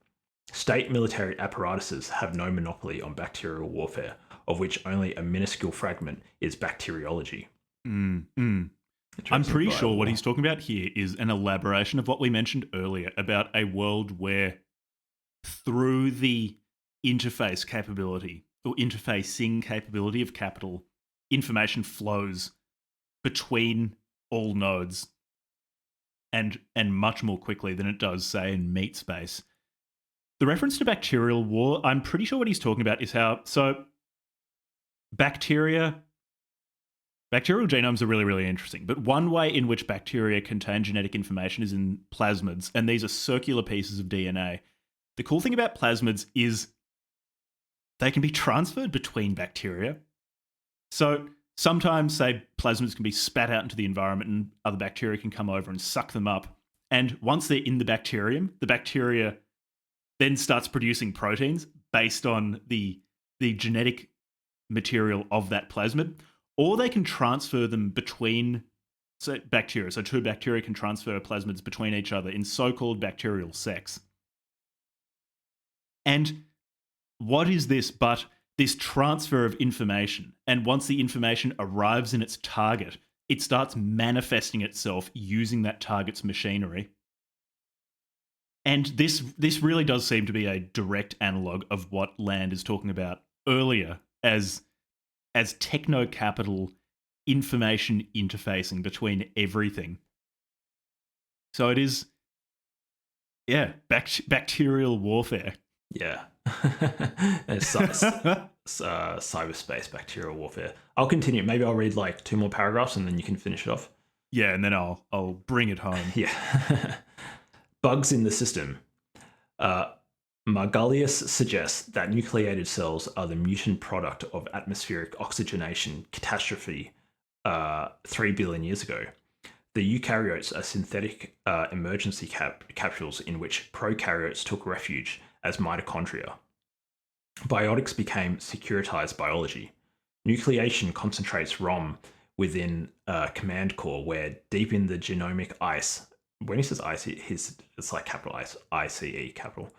State military apparatuses have no monopoly on bacterial warfare, of which only a minuscule fragment is bacteriology. I'm pretty sure what he's talking about here is an elaboration of what we mentioned earlier about a world where through the interface capability or interfacing capability of capital, information flows between all nodes and much more quickly than it does, say, in meat space. The reference to bacterial war, I'm pretty sure what he's talking about is how, so bacterial genomes are really, really interesting. But one way in which bacteria contain genetic information is in plasmids, and these are circular pieces of DNA. The cool thing about plasmids is they can be transferred between bacteria. So sometimes, say, plasmids can be spat out into the environment and other bacteria can come over and suck them up. And once they're in the bacterium, the bacteria then starts producing proteins based on the genetic material of that plasmid, or they can transfer them between bacteria. So two bacteria can transfer plasmids between each other in so-called bacterial sex. And what is this but this transfer of information. And once the information arrives in its target, it starts manifesting itself using that target's machinery. And this really does seem to be a direct analog of what Land is talking about earlier as technocapital information interfacing between everything. So it is, yeah, bacterial warfare. Yeah. It's cyberspace bacterial warfare. I'll continue. Maybe I'll read like 2 more paragraphs and then you can finish it off. Yeah, and then I'll bring it home. Yeah. Bugs in the system. Margulies suggests that nucleated cells are the mutant product of atmospheric oxygenation catastrophe 3 billion years ago. The eukaryotes are synthetic emergency capsules in which prokaryotes took refuge as mitochondria. Biotics became securitized biology. Nucleation concentrates ROM within a command core where deep in the genomic ice, when he says ice, it's like capital ice, ICE capital.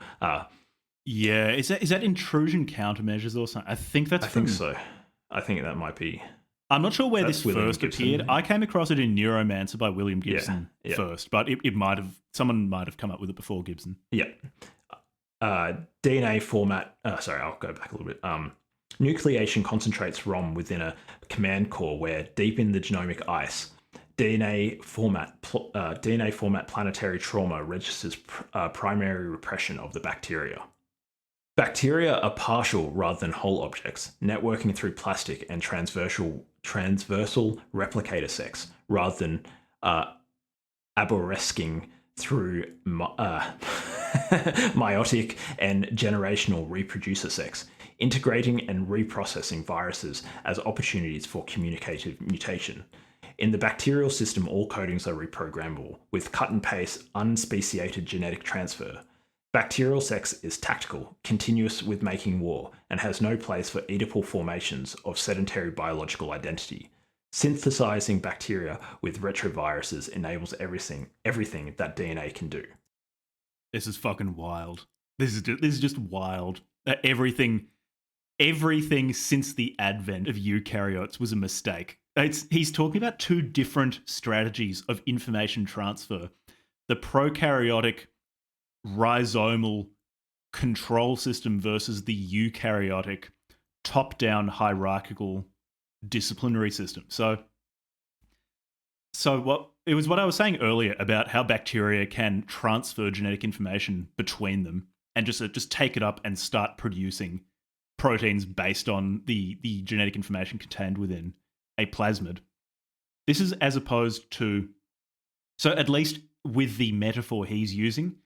Yeah, is that intrusion countermeasures or something? I think that's I think so. I think that might be. I'm not sure where this William first Gibson. appeared. I came across it in Neuromancer by William Gibson first, but someone might have come up with it before Gibson. Yeah. DNA format. Sorry, I'll go back a little bit. Nucleation concentrates ROM within a command core where deep in the genomic ice, DNA format planetary trauma registers primary repression of the bacteria. Bacteria are partial rather than whole objects, networking through plastic and transversal replicator sex rather than arborescing through meiotic and generational reproducer sex, integrating and reprocessing viruses as opportunities for communicative mutation. In the bacterial system, all codings are reprogrammable, with cut and paste unspeciated genetic transfer. Bacterial sex is tactical, continuous with making war, and has no place for Oedipal formations of sedentary biological identity. Synthesizing bacteria with retroviruses enables everything that DNA can do. This is fucking wild. This is just wild. Everything since the advent of eukaryotes was a mistake. He's talking about 2 different strategies of information transfer. The prokaryotic rhizomal control system versus the eukaryotic top-down hierarchical disciplinary system. So what I was saying earlier about how bacteria can transfer genetic information between them and just take it up and start producing proteins based on the genetic information contained within a plasmid. This is as opposed to, so at least with the metaphor he's using,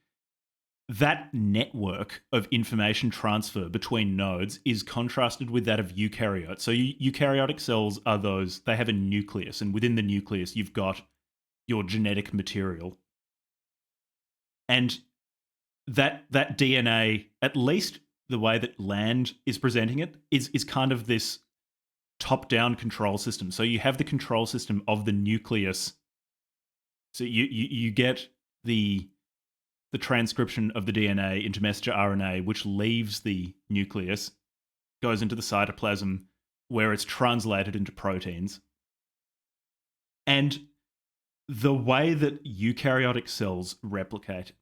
that network of information transfer between nodes is contrasted with that of eukaryotes. So eukaryotic cells are those, they have a nucleus, and within the nucleus you've got your genetic material. And that DNA, at least the way that Land is presenting it, is kind of this top-down control system. So you have the control system of the nucleus. So you get the transcription of the DNA into messenger RNA, which leaves the nucleus, goes into the cytoplasm, where it's translated into proteins. And the way that eukaryotic cells replicate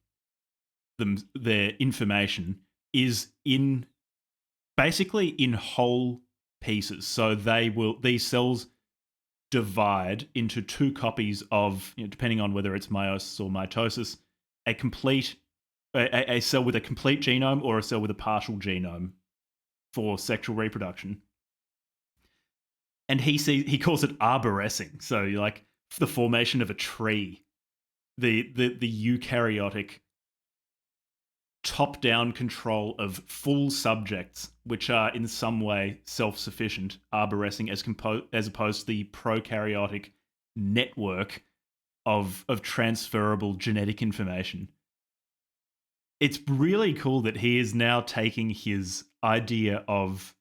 their information is basically in whole pieces. So these cells divide into 2 copies of, depending on whether it's meiosis or mitosis, a cell with a complete genome or a cell with a partial genome for sexual reproduction. And he calls it arborescing. So like the formation of a tree, the eukaryotic top-down control of full subjects, which are in some way self-sufficient, arborescing as opposed to the prokaryotic network of transferable genetic information. It's really cool that he is now taking his idea of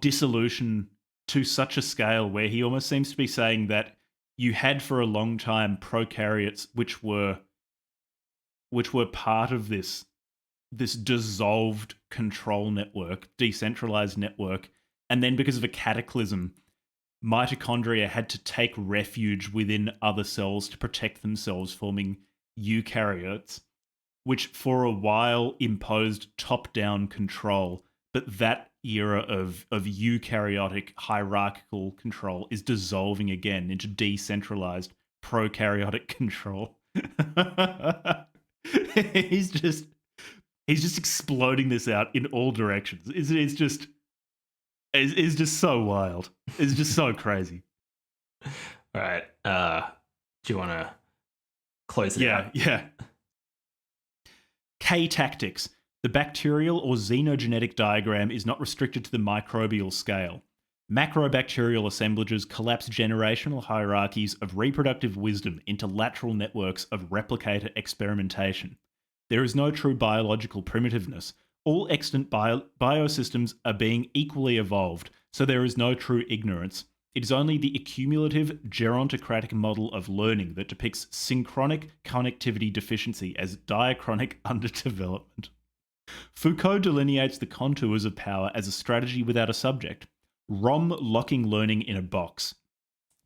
dissolution to such a scale where he almost seems to be saying that you had for a long time prokaryotes which were part of this this dissolved control network, decentralized network, and then because of a cataclysm, mitochondria had to take refuge within other cells to protect themselves, forming eukaryotes, which for a while imposed top-down control. But that era of eukaryotic hierarchical control is dissolving again into decentralized prokaryotic control. he's just he's just exploding this out in all directions. It's just so wild. It's just so crazy. All right. Do you want to close it out? Yeah. K tactics. The bacterial or xenogenetic diagram is not restricted to the microbial scale. Macrobacterial assemblages collapse generational hierarchies of reproductive wisdom into lateral networks of replicator experimentation. There is no true biological primitiveness. All extant biosystems are being equally evolved, so there is no true ignorance. It is only the accumulative, gerontocratic model of learning that depicts synchronic connectivity deficiency as diachronic underdevelopment. Foucault delineates the contours of power as a strategy without a subject, ROM locking learning in a box.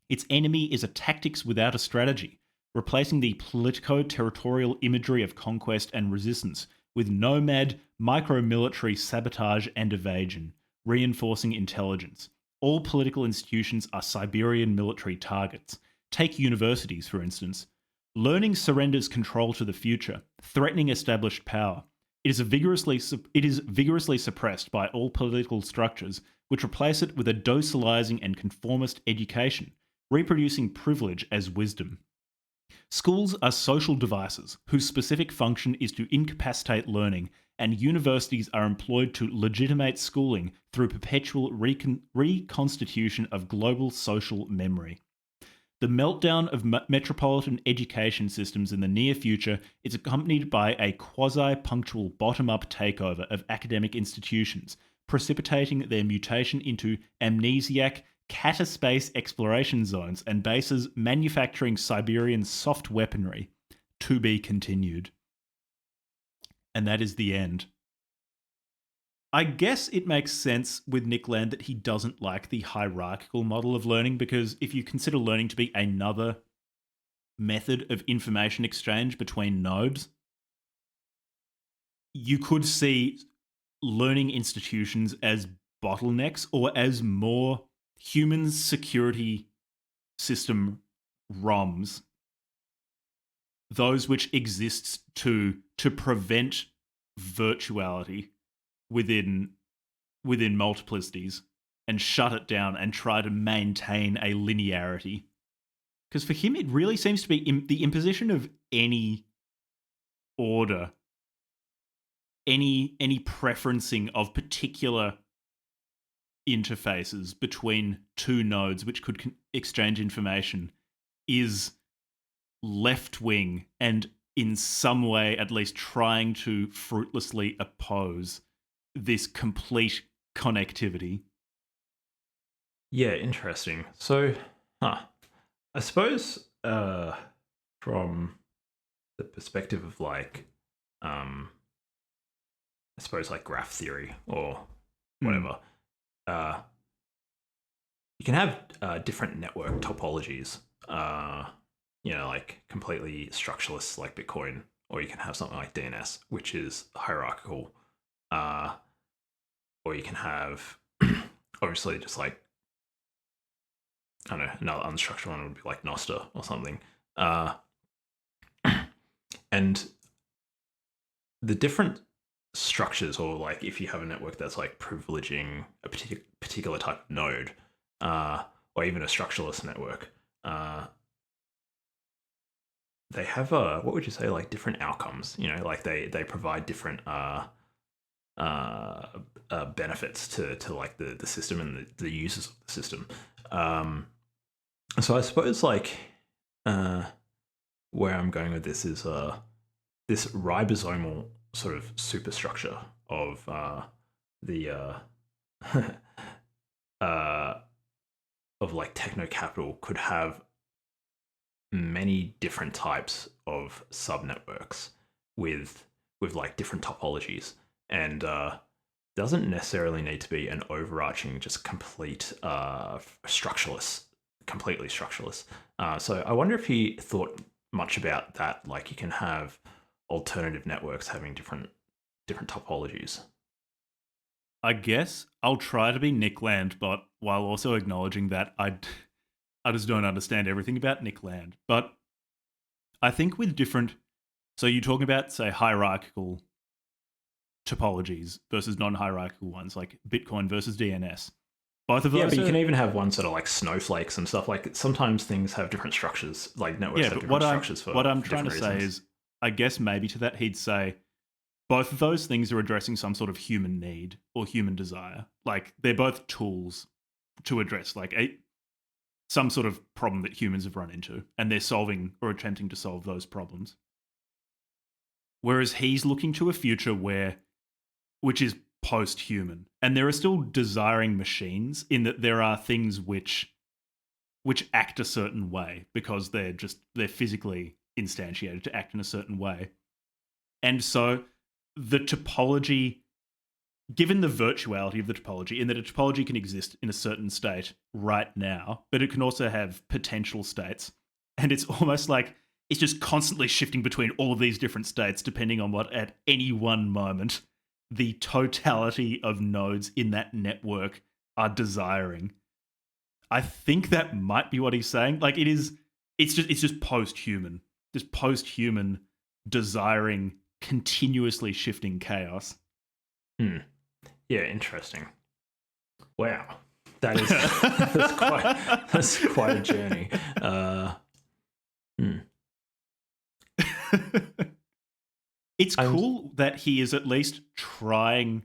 Its enemy is a tactics without a strategy, replacing the politico-territorial imagery of conquest and resistance with nomad, micro-military sabotage and evasion, reinforcing intelligence. All political institutions are Siberian military targets. Take universities, for instance. Learning surrenders control to the future, threatening established power. It is vigorously suppressed by all political structures, which replace it with a docilizing and conformist education, reproducing privilege as wisdom. Schools are social devices whose specific function is to incapacitate learning, and universities are employed to legitimate schooling through perpetual reconstitution of global social memory. The meltdown of metropolitan education systems in the near future is accompanied by a quasi-punctual bottom-up takeover of academic institutions, precipitating their mutation into amnesiac cataspace exploration zones and bases manufacturing Siberian soft weaponry. To be continued. And that is the end. I guess it makes sense with Nick Land that he doesn't like the hierarchical model of learning, because if you consider learning to be another method of information exchange between nodes, you could see learning institutions as bottlenecks or as more human security system ROMs, those which exist to prevent virtuality within multiplicities and shut it down and try to maintain a linearity. Because for him, it really seems to be the imposition of any order, any preferencing of particular interfaces between two nodes which could exchange information is left-wing and in some way at least trying to fruitlessly oppose this complete connectivity. Yeah, interesting. So, I suppose from the perspective of like, I suppose like graph theory or whatever, you can have different network topologies. Like completely structureless, like Bitcoin, or you can have something like DNS, which is hierarchical. Or you can have obviously just like, I don't know, another unstructured one would be like Nostr or something. And the different structures, or like if you have a network that's like privileging a particular type of node, or even a structureless network, they have what would you say, like different outcomes, like they provide different benefits to like the system and the users of the system. So I suppose like where I'm going with this is this ribosomal sort of superstructure of the of like technocapital could have many different types of subnetworks with with like different topologies, and doesn't necessarily need to be an overarching, just complete structureless, completely structureless. So I wonder if he thought much about that. Like you can have alternative networks having different topologies. I guess I'll try to be Nick Land, but while also acknowledging that I just don't understand everything about Nick Land. But I think with different, so you're talking about, say, hierarchical topologies versus non-hierarchical ones, like Bitcoin versus DNS. Both of those. Yeah, but you can even have ones that are like snowflakes and stuff. Like sometimes things have different structures, like networks have different structures for what I'm for trying to different say reasons. is, I guess maybe to that he'd say both of those things are addressing some sort of human need or human desire. Like they're both tools to address like some sort of problem that humans have run into, and they're solving or attempting to solve those problems. Whereas he's looking to a future which is post-human, and there are still desiring machines in that there are things which act a certain way because they're physically instantiated to act in a certain way. And so the topology, given the virtuality of the topology, in that a topology can exist in a certain state right now, but it can also have potential states. And it's almost like it's just constantly shifting between all of these different states depending on what at any one moment the totality of nodes in that network are desiring. I think that might be what he's saying. Like it's just post-human. Just post-human desiring continuously shifting chaos. Hmm. Yeah, interesting. Wow, that is that's quite a journey. Hmm. It's cool that he is at least trying,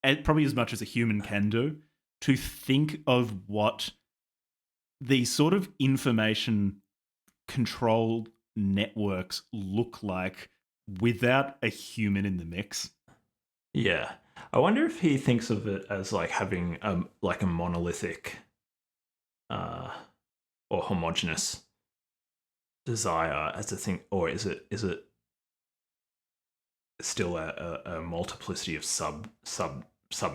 probably as much as a human can do, to think of what these sort of information controlled networks look like without a human in the mix. Yeah, I wonder if he thinks of it as like having like a monolithic uh, or homogeneous desire as a thing, or is it still a multiplicity of sub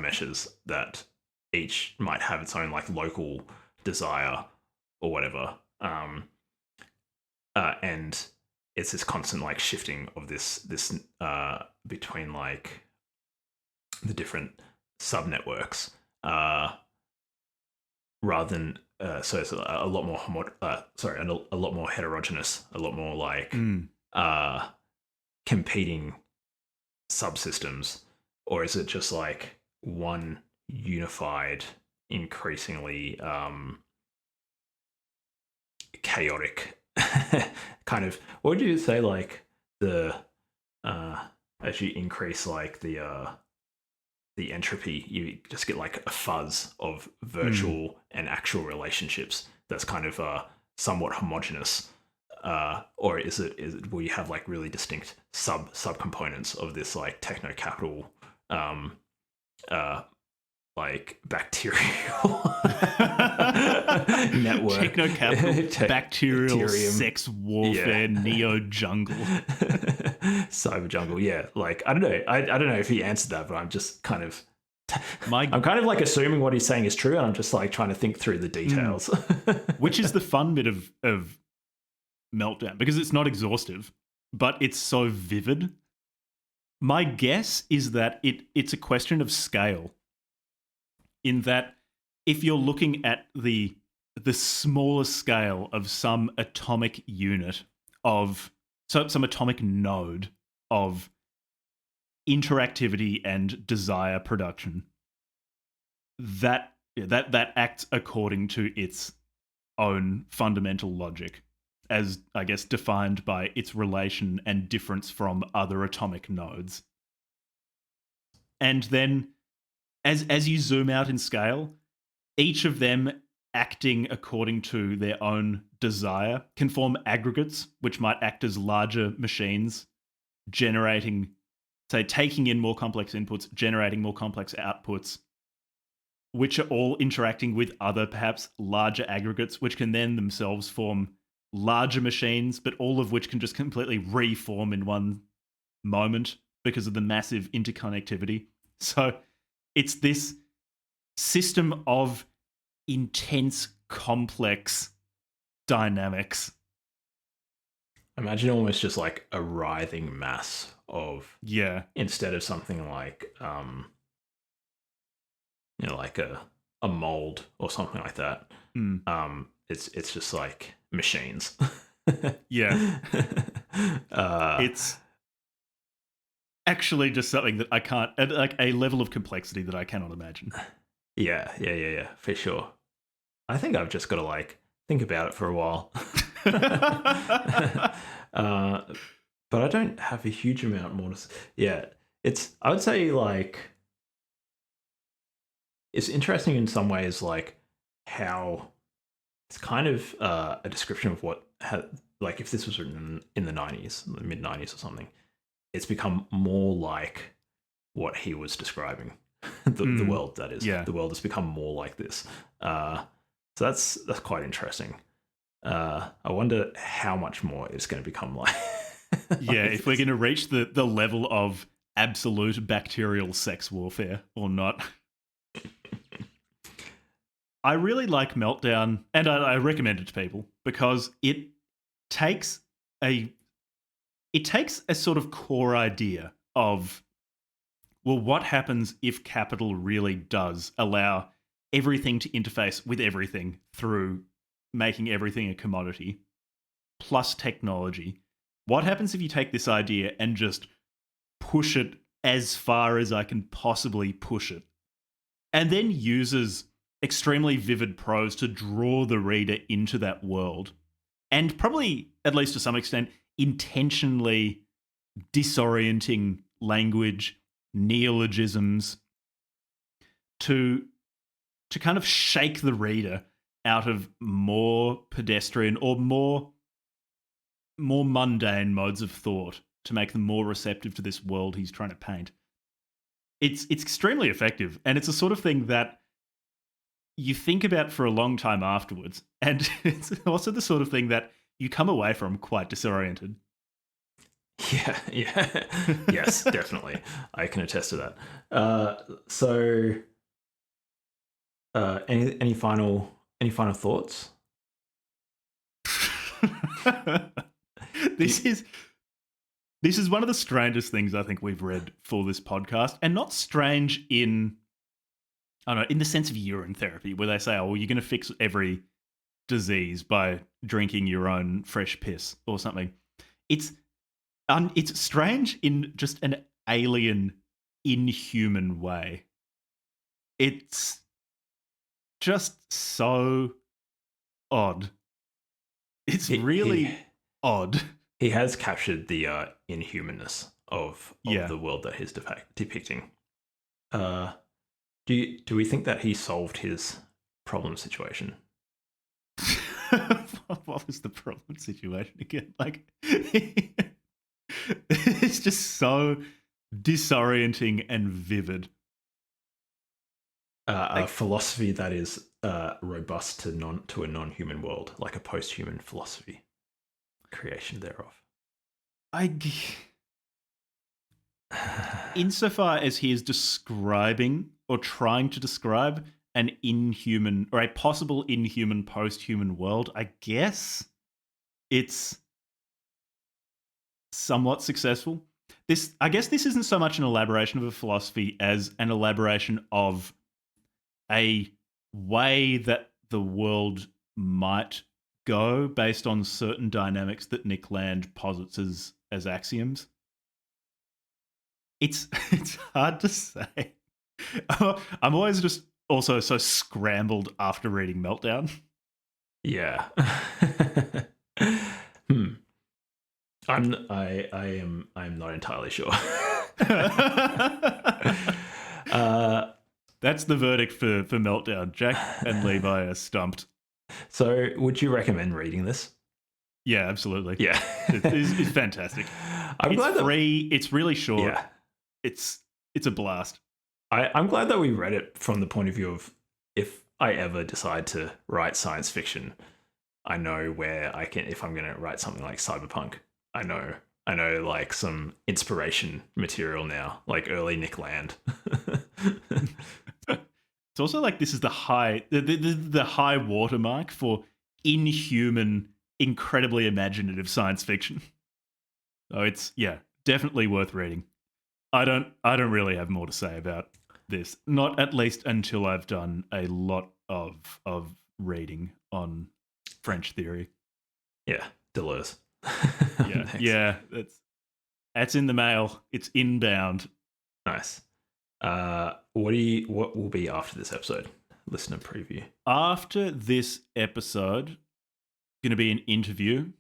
meshes that each might have its own like local desire or whatever, and it's this constant like shifting of this between like the different sub networks, rather than so it's a lot more a lot more heterogeneous, a lot more like competing subsystems, or is it just like one unified, increasingly chaotic kind of? What would you say like the as you increase like the entropy, you just get like a fuzz of virtual and actual relationships that's kind of somewhat homogeneous, or is it will you have like really distinct subcomponents of this like technocapital like bacterial network, technocapital, bacterial, bacterium, sex warfare, neo jungle, cyber jungle. Yeah, like I don't know. I don't know if he answered that, but I'm just kind of. I'm kind of like assuming what he's saying is true, and I'm just like trying to think through the details. Which is the fun bit of Meltdown, because it's not exhaustive, but it's so vivid. My guess is that it's a question of scale, in that if you're looking at the smaller scale of some atomic unit of some atomic node of interactivity and desire production, that acts according to its own fundamental logic, as I guess defined by its relation and difference from other atomic nodes. And then as you zoom out in scale, each of them acting according to their own desire can form aggregates, which might act as larger machines, generating, say, taking in more complex inputs, generating more complex outputs, which are all interacting with other, perhaps larger aggregates, which can then themselves form larger machines, but all of which can just completely reform in one moment because of the massive interconnectivity. So it's this system of intense, complex dynamics. Imagine almost just like a writhing mass of, Yeah. instead of something like like a mold or something like that. It's just like machines. Yeah. It's actually just something that I can't, at like a level of complexity that I cannot imagine. Yeah, for sure. I think I've just got to like think about it for a while. But I don't have a huge amount more to. Yeah, I would say like it's interesting in some ways, like how it's kind of a description of what like if this was written in the 90s, the mid 90s or something. It's become more like what he was describing. The world, that is. Yeah. The world has become more like this. So that's quite interesting. I wonder how much more it's going to become like. Yeah, if we're going to reach the level of absolute bacterial sex warfare or not. I really like Meltdown, and I recommend it to people because it takes a sort of core idea of, well, what happens if capital really does allow everything to interface with everything through making everything a commodity, plus technology? What happens if you take this idea and just push it as far as I can possibly push it? And then uses extremely vivid prose to draw the reader into that world. And probably, at least to some extent, intentionally disorienting language, neologisms, to kind of shake the reader out of more pedestrian or more mundane modes of thought to make them more receptive to this world he's trying to paint. It's extremely effective, and it's a sort of thing that you think about for a long time afterwards, and it's also the sort of thing that you come away from quite disoriented. Yeah. Yes, definitely. I can attest to that. So any final thoughts? This is one of the strangest things I think we've read for this podcast, and not strange in, I don't know, in the sense of urine therapy, where they say, oh, well, you're going to fix every disease by drinking your own fresh piss or something. It's strange in just an alien, inhuman way. It's just so odd. It's really odd. He has captured the inhumanness of Yeah. the world that he's depicting. Do we think that he solved his problem situation? What was the problem situation again? Like, it's just so disorienting and vivid. A philosophy that is robust to a non-human world, like a post-human philosophy, creation thereof. Insofar as he is describing or trying to describe an inhuman or a possible inhuman post-human world, I guess it's somewhat successful. I guess this isn't so much an elaboration of a philosophy as an elaboration of a way that the world might go based on certain dynamics that Nick Land posits as axioms. It's hard to say. I'm always just also so scrambled after reading Meltdown. Yeah. I'm not entirely sure. That's the verdict for Meltdown. Jack and Levi are stumped. So, would you recommend reading this? Yeah, absolutely. Yeah, it's fantastic. It's free. It's really short. Yeah, it's a blast. I'm glad that we read it from the point of view of, if I ever decide to write science fiction, I know where I can. If I'm going to write something like cyberpunk, I know I know like some inspiration material now, like early Nick Land. It's also like this is the high watermark for inhuman, incredibly imaginative science fiction. So it's definitely worth reading. I don't really have more to say about this, not at least until I've done a lot of reading on French theory. Yeah, Deleuze. Yeah, that's in the mail. It's inbound. Nice. What will be after this episode? Listener preview. After this episode, going to be an interview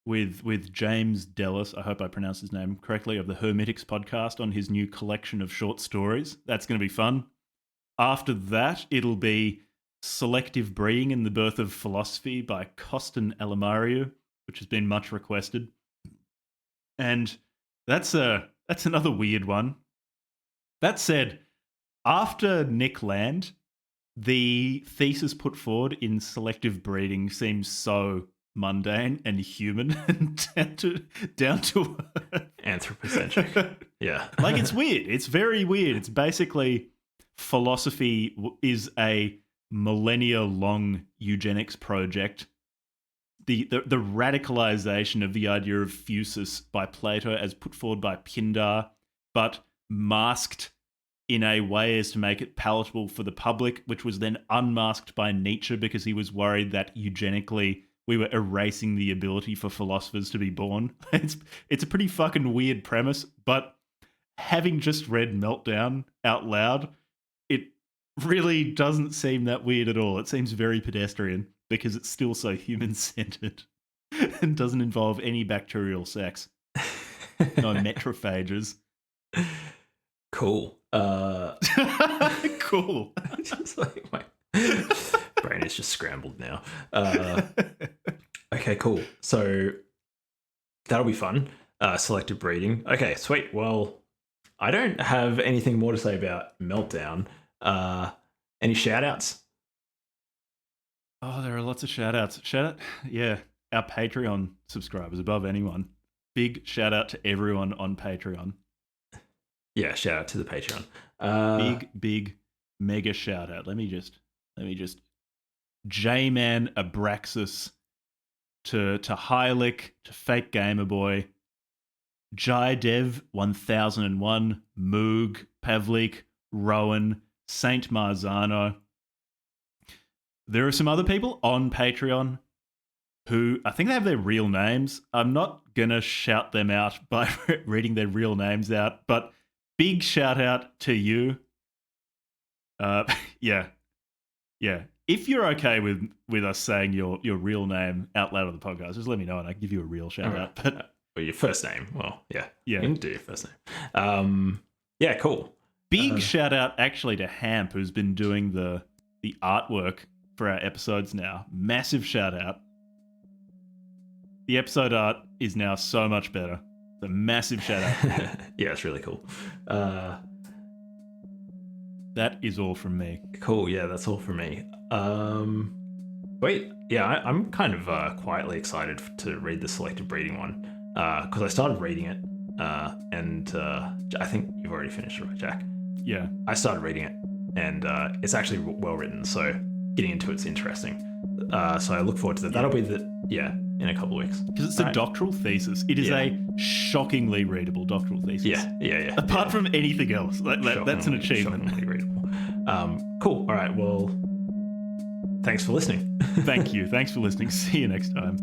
with James Dellis. I hope I pronounced his name correctly, of the Hermetics podcast, on his new collection of short stories. That's going to be fun. After that, it'll be Selective Breeding and the Birth of Philosophy by Costin Alamariu, which has been much requested. And that's another weird one. That said, after Nick Land, the thesis put forward in Selective Breeding seems so mundane and human and down to anthropocentric. Yeah. Like, it's weird. It's very weird. It's basically philosophy is a millennia-long eugenics project. The radicalization of the idea of phusis by Plato as put forward by Pindar, but masked in a way as to make it palatable for the public, which was then unmasked by Nietzsche because he was worried that eugenically we were erasing the ability for philosophers to be born. It's a pretty fucking weird premise, but having just read Meltdown out loud, it really doesn't seem that weird at all. It seems very pedestrian because it's still so human-centered and doesn't involve any bacterial sex. No metrophages. Cool. Cool. Just like my brain is just scrambled now. Okay, cool. So that'll be fun. Selective breeding. Okay, sweet. Well, I don't have anything more to say about Meltdown. Any shout outs? Oh, there are lots of shout outs. Our Patreon subscribers above anyone. Big shout out to everyone on Patreon. Yeah, shout out to the Patreon. Big mega shout out. Let me just J-Man Abraxas to Hylic, to Fake Gamer Boy, Jaidev 1001, Moog, Pavlik, Rowan, Saint Marzano. There are some other people on Patreon who I think they have their real names. I'm not gonna shout them out by reading their real names out, but big shout out to you. Yeah. If you're okay with us saying your real name out loud on the podcast, just let me know and I can give you a real shout out. But well, your first name. Well, yeah. You can do your first name. Yeah, cool. Big shout out actually to Hamp, who's been doing the artwork for our episodes now. Massive shout out. The episode art is now so much better. A massive shout out. Yeah, it's really cool. That is all from me. Cool. Yeah, that's all from me. Wait. Yeah, I'm kind of quietly excited to read the Selective Breeding one because I started reading it, and I think you've already finished it, right, Jack? Yeah. I started reading it, and it's actually well written, so getting into it's interesting. So I look forward to that. That'll be in a couple of weeks. Because it's a doctoral thesis. It is a shockingly readable doctoral thesis. Yeah. Apart from anything else. That's an achievement. Shockingly readable. Cool. All right. Well, thanks for listening. Thank you. Thanks for listening. See you next time.